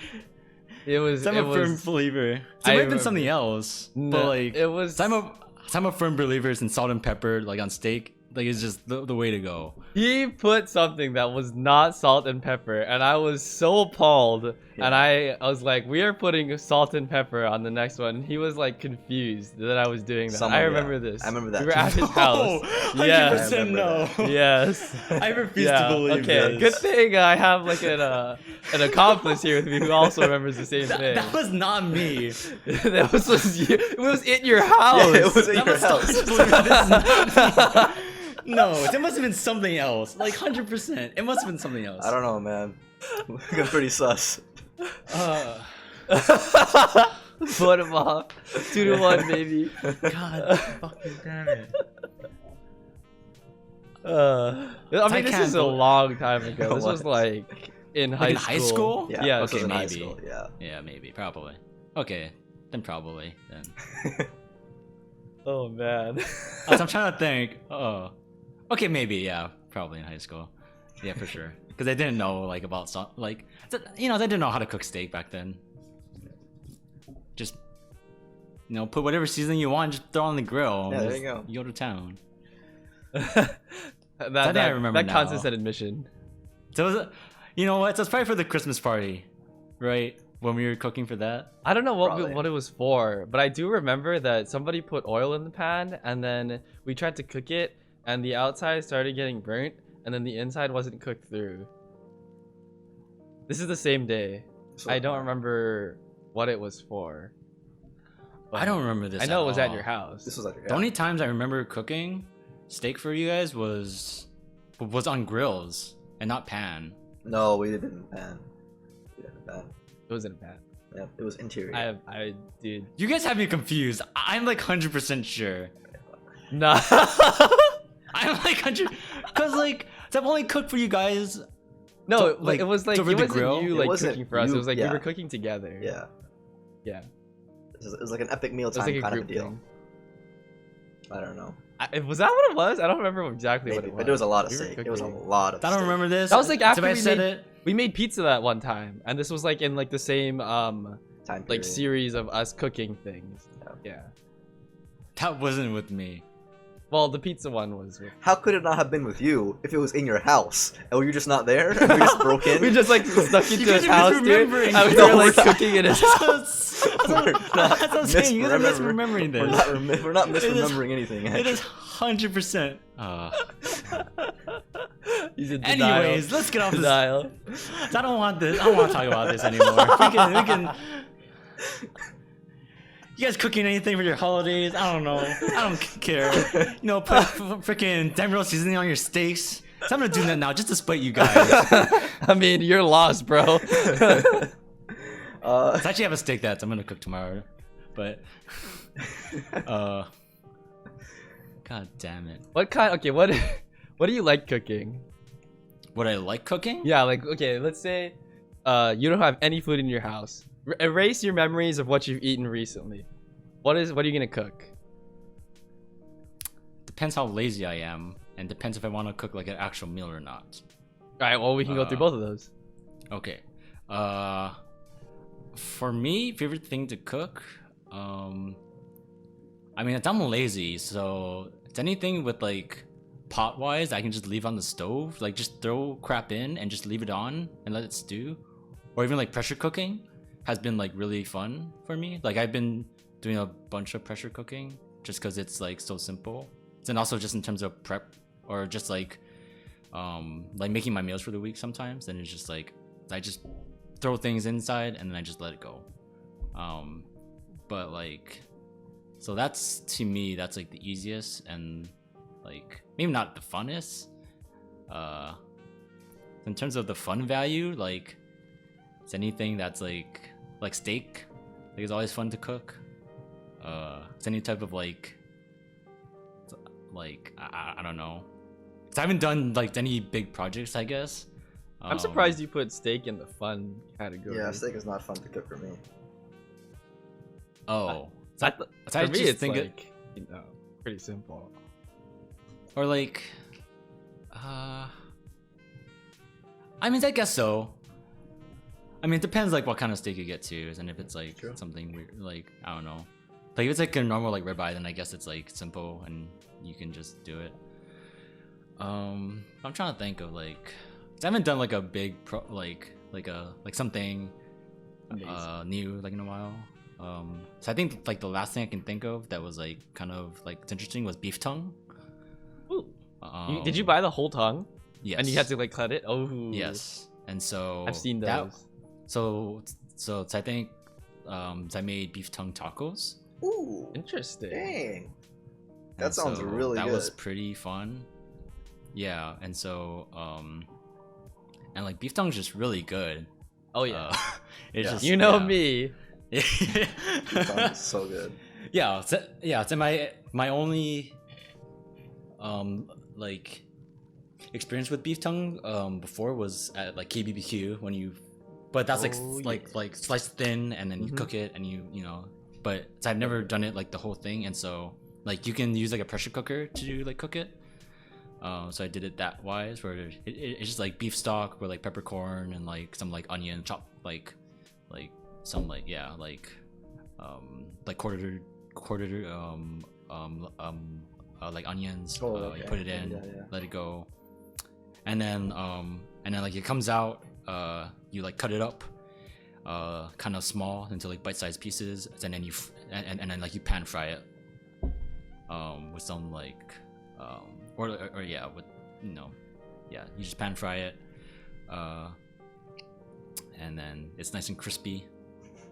It was. I'm it a firm was, believer. So I it might have been remember. something else, No, but like it was. I'm a firm believer in salt and pepper, like on steak. Like it's just the way to go. He put something that was not salt and pepper, and I was so appalled. Yeah. And I was like, "We are putting salt and pepper on the next one." And he was like confused that I was doing that. Someone, I yeah. remember this. I remember that We were too. at his house. No, Yeah. 100% no. Yes. I refuse to believe Okay. this. Good thing I have like an accomplice here with me who also remembers the same thing. That was not me. That was you. It was in your house. Yeah, it was in That your was house. this is not me. No, it must have been something else. Like 100%. It must have been something else. I don't know, man. Looking pretty sus. Put him off. 2-1, baby. God fucking damn it. I mean, this can't is a believe- long time ago. This What? was like in high Like in school. high school? Yeah, Yeah, this was okay, in high maybe. school, yeah. Yeah, maybe, probably. Okay, then probably. Then. Oh man. I'm trying to think. Oh, okay, maybe. Yeah, probably in high school. Yeah, for sure. Because I didn't know like about they didn't know how to cook steak back then. Just you know, put whatever seasoning you want, just throw on the grill. Yeah, there Just- you go. You go to town. that I remember that counts now. as an admission. So, you know what? So it's probably for the Christmas party, right? When we were cooking for that. I don't know Probably. what it was for, but I do remember that somebody put oil in the pan, and then we tried to cook it, and the outside started getting burnt, and then the inside wasn't cooked through. This is the same day. So- I don't remember what it was for. I don't remember this. I know it was at all. your house. This was like The only times I remember cooking steak for you guys was on grills and not pan. No, we did it in pan. We did it in pan. It was in a pan. Yeah, it was interior. I did. You guys have me confused. I'm like 100% sure. Nah. I'm like 100 because like I've only cooked for you guys. No, Like, it was like over it the wasn't grill? you It like wasn't cooking for us. It you- was like we yeah. were cooking together. Yeah, Yeah. it was like an epic meal It was time like a kind group of deal. thing. I don't know. Was that what it was? I don't remember exactly what Maybe, it was. but there was a lot of We were steak. It was a cooking. lot of. I don't steak. remember this. That was like after I we said made- it. We made pizza that one time, and this was like in like the same Time like period. series of us cooking things. Yeah. That wasn't with me. Well, the pizza one was. How could it not have been with you if it was in your house? And were you just not there? And we just broke in. We just like snuck into guys his are house, dude. misremembering. And we No, were like we're not. cooking in his house. That's what I'm saying. You guys are misremembering this. We're not It is- misremembering anything. It is actually. 100%. He's in denial. Anyways, let's get off this. Denial. I don't want this. I don't want to talk about this anymore. We can. You guys cooking anything for your holidays? I don't know. I don't care. You know, put freaking emerald seasoning on your steaks. So I'm gonna do that now just to spite you guys. I mean, you're lost, bro. I actually have a steak that I'm gonna cook tomorrow, but God damn it. What kind? Okay, what do you like cooking? What I like cooking? Yeah, like okay, let's say you don't have any food in your house. Erase your memories of what you've eaten recently. What are you gonna cook? Depends how lazy I am, and depends if I want to cook like an actual meal or not. All right, well we can go through both of those. Okay. For me, favorite thing to cook. I mean, I'm lazy, so it's anything with like pot wise. I can just leave on the stove, like just throw crap in and just leave it on and let it stew, or even like pressure cooking has been like really fun for me. Like I've been doing a bunch of pressure cooking just because it's like so simple. And also just in terms of prep or just like making my meals for the week sometimes. And it's just like I just throw things inside and then I just let it go. But like, so that's to me that's like the easiest and like maybe not the funnest. In terms of the fun value, like it's anything that's like steak. Like it's always fun to cook. It's any type of like I don't know. 'Cause I haven't done like any big projects, I guess. I'm surprised you put steak in the fun category. Yeah, steak is not fun to cook for me. Oh, I so for I me, just it's think like you know, pretty simple. or like, I mean, I guess so. I mean, it depends like what kind of steak you get too, and if it's like True. something weird, like I don't know. Like if it's like a normal like ribeye, then I guess it's like simple and you can just do it. I'm trying to think of like, 'cause I haven't done like a big like something new like in a while. So I think like the last thing I can think of that was like kind of like it's interesting was beef tongue. Ooh. Did you buy the whole tongue? Yes. And you had to like cut it? Oh. Yes. And so I've seen that- those. So I think I made beef tongue tacos. Ooh, Interesting. dang. That And sounds so really that good. was pretty fun. Yeah, and so and like beef tongue's just really good. Oh yeah. It's Yeah. just You know yeah. me. Sounds so good. Yeah, so my only like experience with beef tongue before was at like KBBQ when you, but that's Oh, like sliced thin and then you Mhm. cook it and you know, but so I've never done it like the whole thing, and so like you can use like a pressure cooker to like cook it. So I did it that wise where it's just like beef stock with like peppercorn and like some like onion chop like some like yeah like quartered quartered like onions. Oh, You okay. put it in, Yeah. let it go, and then like it comes out. You like cut it up, kind of small into like bite-sized pieces, and then and then like you pan fry it, with some like, or yeah, with yeah, you just pan fry it, and then it's nice and crispy,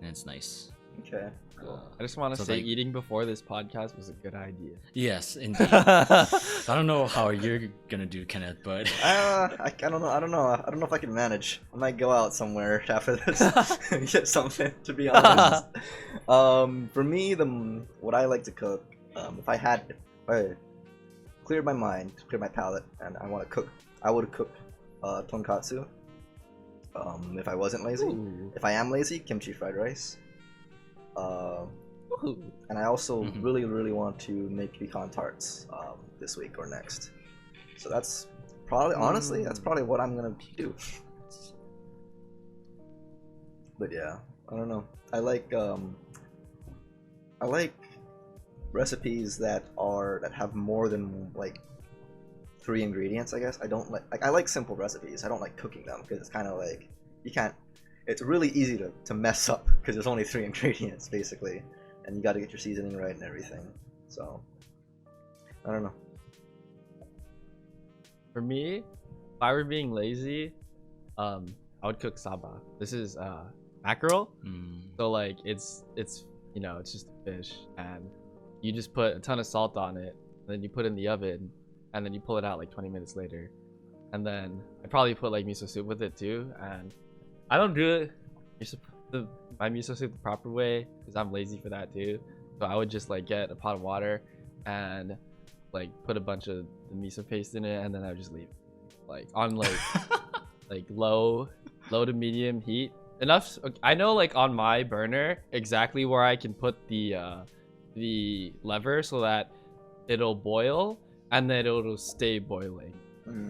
and it's nice. Okay. Cool. I just want to So, say like- eating before this podcast was a good idea. Yes, indeed. I don't know how you're gonna do, Kenneth, but I don't know. I don't know if I can manage. I might go out somewhere after this and get something. To be honest, for me, what I like to cook, if I cleared my mind, cleared my palate, and I want to cook, I would cook tonkatsu. If I wasn't lazy, Ooh. if I am lazy, kimchi fried rice. Ooh. And I also Mhm. really want to make pecan tarts this week or next. So that's probably, honestly, that's probably what I'm gonna do. But yeah, I don't know. I like recipes that have more than like 3 ingredients. I guess I don't like I like simple recipes. I don't like cooking them because it's kind of like you can't. It's really easy to mess up because there's only 3 ingredients basically, and you got to get your seasoning right and everything. So I don't know. For me, if I were being lazy, I would cook saba. This is mackerel. So like it's it's just a fish, and you just put a ton of salt on it, and then you put it in the oven, and then you pull it out like 20 minutes later, and then I probably put like miso soup with it too. And I don't do it my miso soup the proper way because I'm lazy for that too. So I would just like get a pot of water and like put a bunch of the miso paste in it, and then I would just leave like on like like low to medium heat enough. I know like on my burner exactly where I can put the lever so that it'll boil and then it'll stay boiling.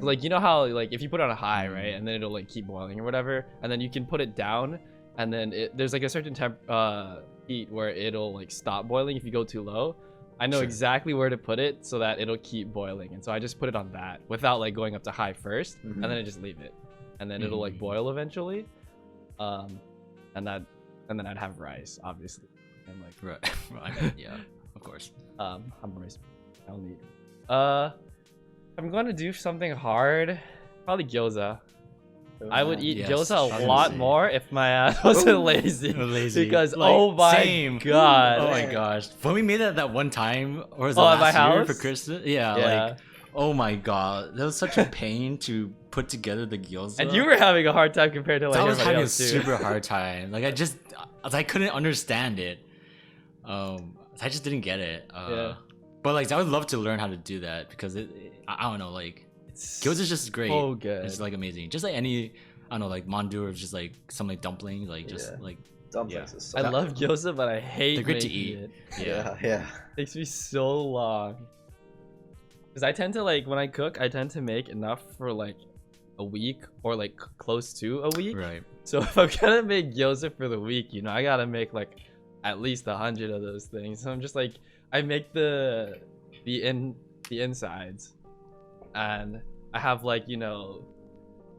Like, you know how like if you put it on a high, right, and then it'll like keep boiling or whatever, and then you can put it down, and then there's like a certain heat where it'll like stop boiling if you go too low. I know Sure. exactly where to put it so that it'll keep boiling, and so I just put it on that without like going up to high first, and then I just leave it, and then it'll like boil eventually, and then I'd have rice, obviously, and like right. I mean, yeah, of course. I'm a rice. I don't need. I'm going to do something hard. Probably gyoza. I would eat Yes, gyoza a obviously. lot more if my ass wasn't lazy. Lazy. Because Like, oh my same. god. Oh my gosh. When we made that one time, or was it Oh, at my last year for house? Christmas? Yeah, Yeah. like, oh my god. That was such a pain to put together the gyoza. And you were having a hard time compared to like I was everybody having a else too. super hard time. Like, I couldn't understand it. I just didn't get it. Yeah. But like, I would love to learn how to do that because I don't know, like, It's gyoza is just great. so good. It's like amazing. Just like any, I don't know, like mandu or just like some like dumpling, like just Yeah. like Dumplings Yeah. is so I love gyoza, but I hate They're great to making eat. it. yeah. Takes me so long. Because I tend to like when I cook, I tend to make enough for like a week or like close to a week. right. So if I'm gonna make gyoza for the week, I gotta make like at least 100 of those things. So I'm just like, I make the insides, and I have like a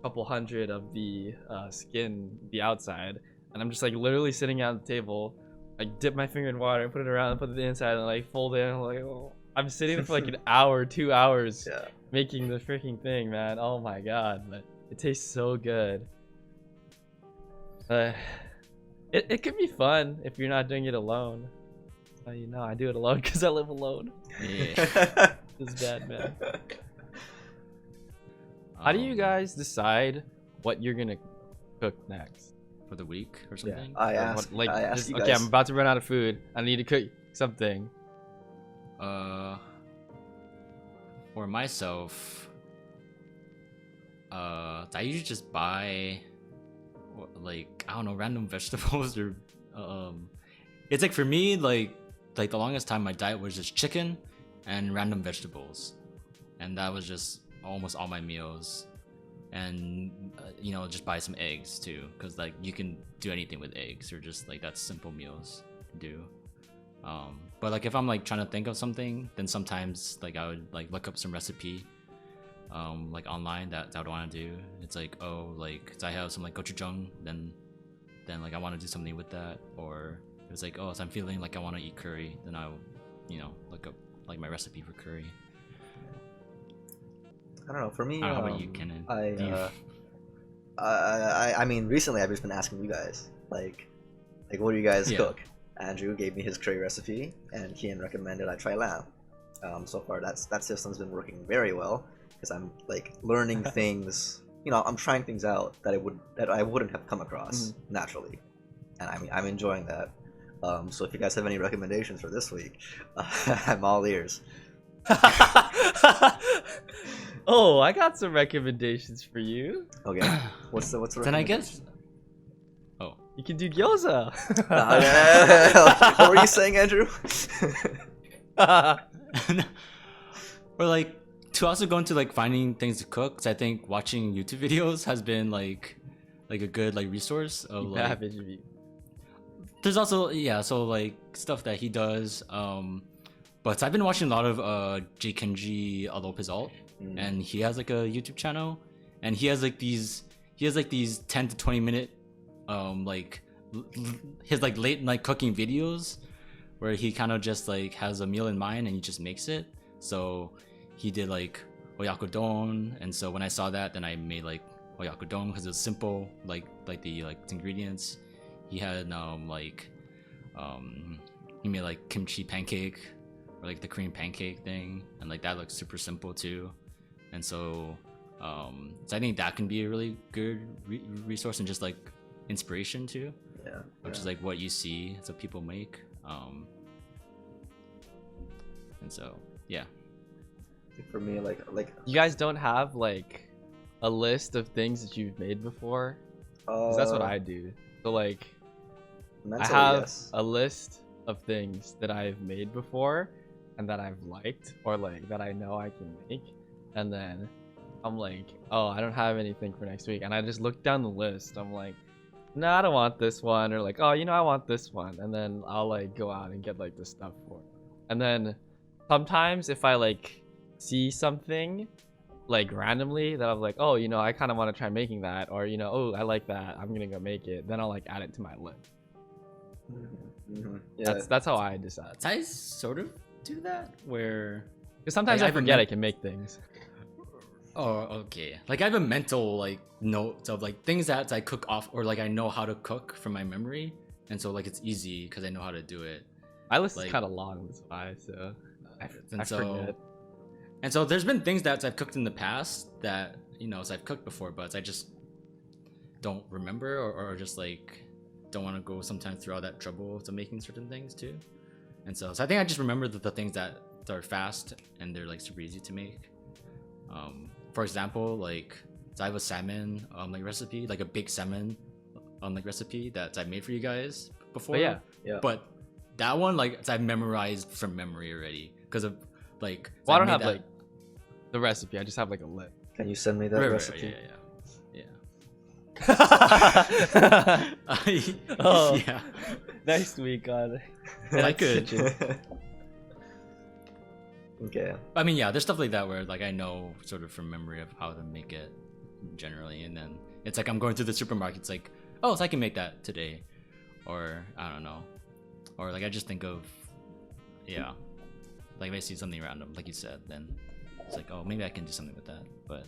couple hundred of the skin, the outside, and I'm just like literally sitting at the table, like dip my finger in water and put it around and put the inside and like fold it. And I'm like, oh. I'm sitting there for like an hour, 2 hours Yeah. making the freaking thing, man. Oh my god, but it tastes so good. It could be fun if you're not doing it alone. I do it alone because I live alone. Yeah. This is bad, man. How do you guys decide what you're gonna cook next? for the week or something? I Or asked. what- I asked you okay, guys. I'm about to run out of food. I need to cook something. For myself, I usually just buy like, I don't know, random vegetables or it's like, for me, like the longest time my diet was just chicken and random vegetables, and that was just almost all my meals. And just buy some eggs too, because like you can do anything with eggs, or just like that's simple meals to do. But like if I'm like trying to think of something, then sometimes like I would like look up some recipe like online that I would want to do. It's like, oh, like I have some like gochujang, then like I want to do something with that. Or it's like, oh, so I'm feeling like I want to eat curry, then I'll look up like my recipe for curry. I don't know. For me, How about you, Kenan? I mean, recently I've just been asking you guys, like what do you guys Yeah. cook? Andrew gave me his curry recipe, and Kian recommended I try lamb. So far, that system's been working very well because I'm like learning things. I'm trying things out that I wouldn't have come across naturally, and I'm enjoying that. So if you guys have any recommendations for this week, I'm all ears. Oh, I got some recommendations for you. Okay, what's the Then I guess. Oh. You can do gyoza. What were you saying, Andrew? Or like to also go into like finding things to cook. 'Cause I think watching YouTube videos has been like a good like resource of like. There's also so like stuff that he does. But I've been watching a lot of Kenji Alopizalt, and he has like a YouTube channel, and he has like these 10 to 20 minute his like late night cooking videos where he kind of just like has a meal in mind and he just makes it. So he did like oyakodon, and so when I saw that, then I made like oyakodon because it was simple, like the ingredients. He had he made like kimchi pancake, or like the cream pancake thing, and like that looks super simple too. And so I think that can be a really good resource and just like inspiration too, which is like what you see so people make. And so For me, like you guys don't have like a list of things that you've made before? 'Cause that's what I do. So like I have a list of things that I've made before and that I've liked, or like that I know I can make, and then I'm like, oh, I don't have anything for next week, and I just look down the list. I'm like, no, I don't want this one, or like, oh, I want this one, and then I'll like go out and get like the stuff for it. And then sometimes if I like see something like randomly that I'm like, oh, I kind of want to try making that, or oh, I like that, I'm gonna go make it, then I'll like add it to my list. That's how I decide. I sort of do that where Because sometimes I forget I can make things. Oh, okay. Like I have a mental like notes of like things that I cook off, or like I know how to cook from my memory, and so like it's easy because I know how to do it. My list is Like- kind of long, that's why. So I And so forget. and so there's been things that I've cooked in the past that so I've cooked before, but I just don't remember, or just like don't want to go sometimes through all that trouble to making certain things too. And so I think I just remember the things that are fast and they're like super easy to make. For example, like so I have a salmon like recipe, like a big salmon like recipe that I made for you guys before. But But that one like I've memorized from memory already because of like. Well, I don't made have that- like the recipe. I just have like a list. Can you send me that Right, recipe? yeah. Oh. Yeah. Next week on. I could. Okay. I mean, yeah, there's stuff like that where like I know sort of from memory of how to make it generally, and then it's like I'm going through the supermarket. It's like, oh, so I can make that today, or I don't know, or like I just think of, like if I see something random, like you said, then it's like, oh, maybe I can do something with that. But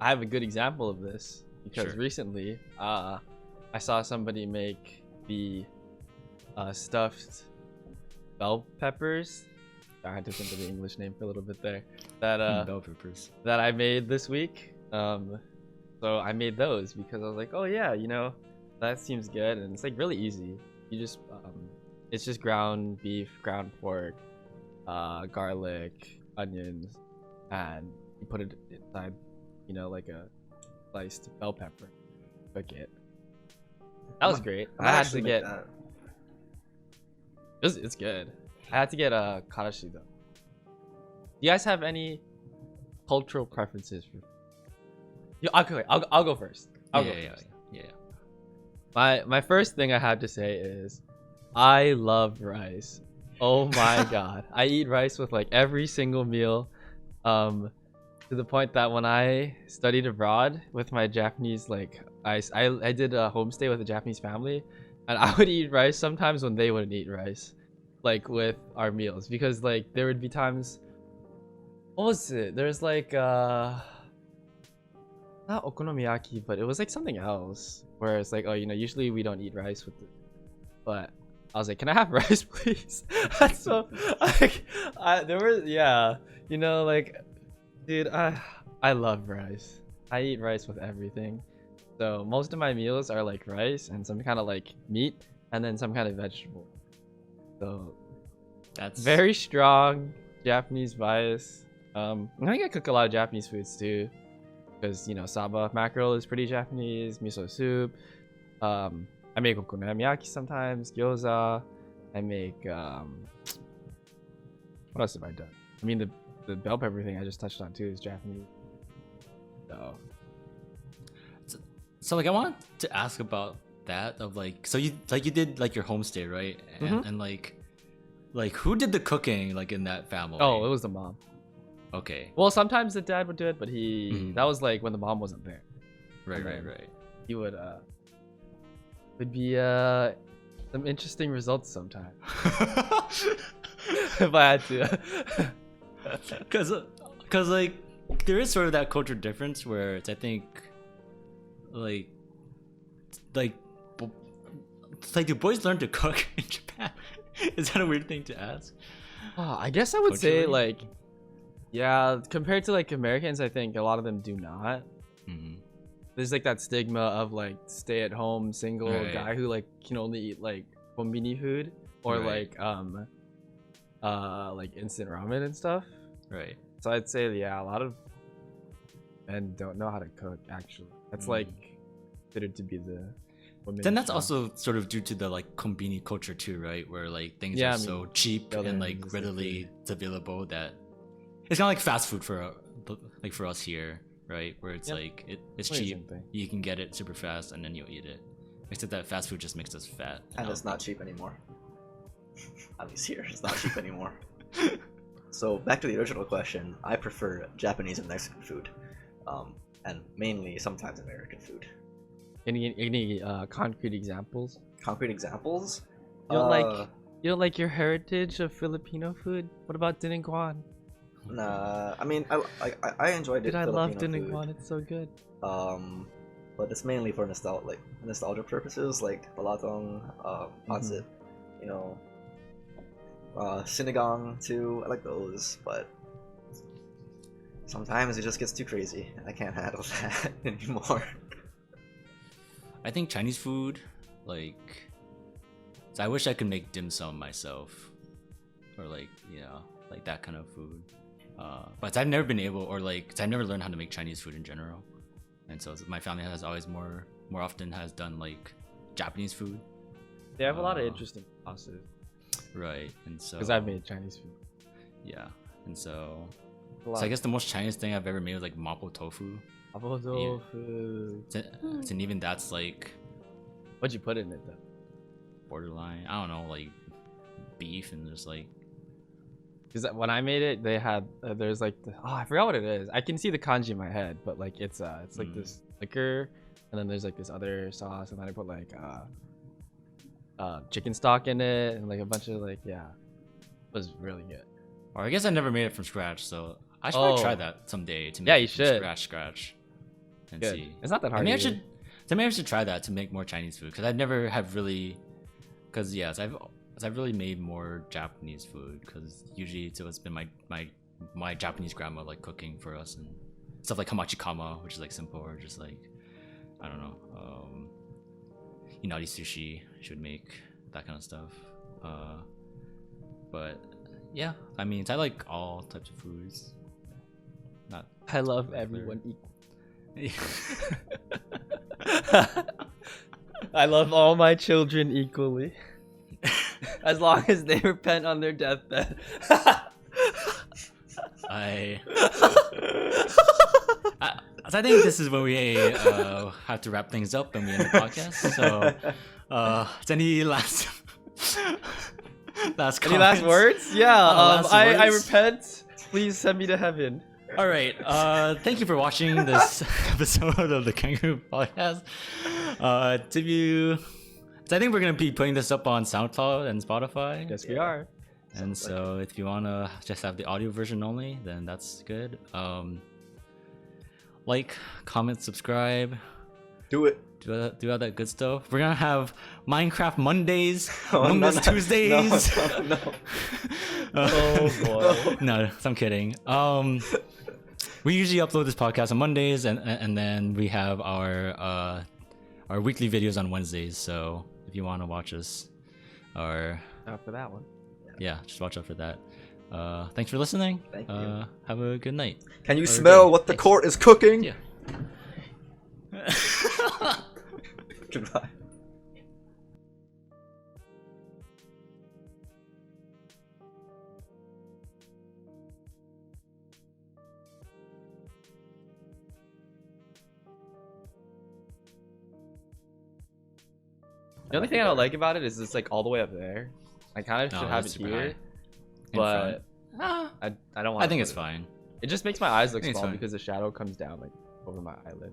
I have a good example of this because Sure. recently I saw somebody make the stuffed bell peppers. I had to think of the English name for a little bit there. That bell peppers. that I made this week. So I made those because I was like, oh yeah, that seems good, and it's like really easy. You just it's just ground beef, ground pork, garlic, onions, and you put it inside, like a sliced bell pepper. Cook it. That was great. I had to get. It's good. I had to get a karashi though. Do you guys have any cultural preferences for? Okay, I'll go first. I'll go first. Yeah. My first thing I have to say is, I love rice. Oh my god. I eat rice with like every single meal. To the point that when I studied abroad with my Japanese, like I did a homestay with a Japanese family, and I would eat rice sometimes when they wouldn't eat rice, like with our meals, because like there would be times. What was it? There's like not okonomiyaki, but it was like something else where it's like, oh, usually we don't eat rice with it, but I was like, can I have rice, please? That's so like, there were, yeah, like, dude, I love rice. I eat rice with everything. So most of my meals are like rice and some kind of like meat and then some kind of vegetable. So That's very strong Japanese bias. I think I cook a lot of Japanese foods too, because saba mackerel is pretty Japanese. Miso soup. I make okonomiyaki sometimes. Gyoza. I make what else have I done? I mean the bell pepper thing I just touched on too is Japanese. so like I want to ask about that of like, so you did like your homestay, right? And like who did the cooking like in that family? Oh, it was the mom. Okay. Well, sometimes the dad would do it, but that was like when the mom wasn't there. Right. He would be some interesting results sometimes. If I had to. Cause like there is sort of that culture difference where it's, I think, like do boys learn to cook in Japan? Is that a weird thing to ask? I guess I would say Culturally? like, yeah, compared to like Americans, I think a lot of them do not. There's like that stigma of like stay-at-home single Right. guy who like can only eat like konbini food or Right. like instant ramen and stuff. Right. So I'd say, yeah, a lot of men don't know how to cook actually. That's like considered to be the women's Then that's job. also sort of due to the like konbini culture too, right? Where like things Yeah, are I mean, so cheap other and than like just, readily available that it's kind of like fast food for like for us here, right? Where it's Yep. like it's Really cheap, same thing. you can get it super fast, and then you'll eat it. Except that fast food just makes us fat. And it's not cheap anymore. At least here, it's not cheap anymore. So back to the original question, I prefer Japanese and Mexican food, and mainly sometimes American food. Any concrete examples? Concrete examples? You don't like your heritage of Filipino food? What about dinengguan? Nah, I mean, I enjoyed it. Dude, I love Filipino food. dinengguan. It's so good. But it's mainly for nostalgia purposes, like balatong, pancit, sinigang too. I like those, but sometimes it just gets too crazy. I can't handle that anymore. I think Chinese food, like, so I wish I could make dim sum myself, or like like that kind of food. But I've never been able, or like, I've never learned how to make Chinese food in general, and so my family has always more often has done like Japanese food. They have a lot of interesting sauces. Right, and so Because I've made Chinese food. yeah, and so A lot. I guess the most Chinese thing I've ever made was like mapo tofu. Mapo tofu. And even that's like What'd you put in it though? borderline. I don't know, like beef and just like Because when I made it, they had there's like I forgot what it is. I can see the kanji in my head, but like it's like this liquor, and then there's like this other sauce, and then I put like chicken stock in it, and like a bunch of like it was really good. Or I guess I never made it from scratch, so I should probably Oh. try that someday to make Yeah, it you from should. scratch and Good. see. It's not that hard. Maybe I either. should try that to make more Chinese food, because I've never have really, because yes, I've really made more Japanese food, because usually it's been my Japanese grandma like cooking for us and stuff like hamachikama, which is like simple, or just like I don't know, inari sushi she would make, that kind of stuff. But yeah, I mean, I like all types of foods. Not I love Whatever. everyone equally. I love all my children equally. As long as they repent on their deathbed. So I think this is when we have to wrap things up and we end the podcast. So, is any last Last Any last comments? words? Yeah. last I words? repent. Please send me to heaven. All right. Thank you for watching this episode of the Kangaroo podcast. I think we're gonna be putting this up on SoundCloud and Spotify. Yes, we are. And so if you wanna just have the audio version only, then that's good. Like, comment, subscribe. Do it. Do all that good stuff. We're gonna have Minecraft Mondays, Oh, Among no, Us no, Tuesdays. No. Oh boy. No, I'm kidding. We usually upload this podcast on Mondays, and then we have our weekly videos on Wednesdays. So if you want to watch us, or After that one. yeah, just watch out for that. Thanks for listening. Thank you. Have a good night. Can you Or smell day. what the Thanks. court is cooking? Yeah. Goodbye. The only thing I don't like about it is it's like all the way up there. I kind of No, should have that's it super here, high. In but front. I don't want. I think it's fine. It just makes my eyes look I think it's small fine. because the shadow comes down like over my eyelid.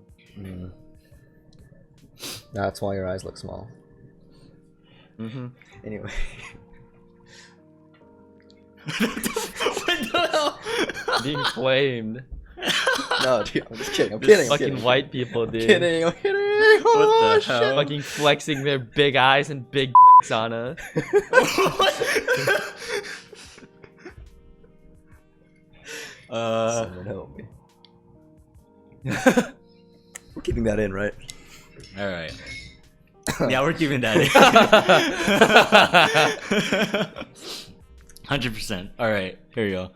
That's why your eyes look small. Mm-hmm. Anyway. What the hell? Being flamed. No, dude, I'm just kidding. I'm Just kidding. I'm fucking kidding. white people, I'm dude. kidding. I'm kidding. What Oh, the shit. hell? Fucking flexing their big eyes and big on us. Someone help me. We're keeping that in, right? All right. Yeah, we're keeping that in. 100%. All right, here we go.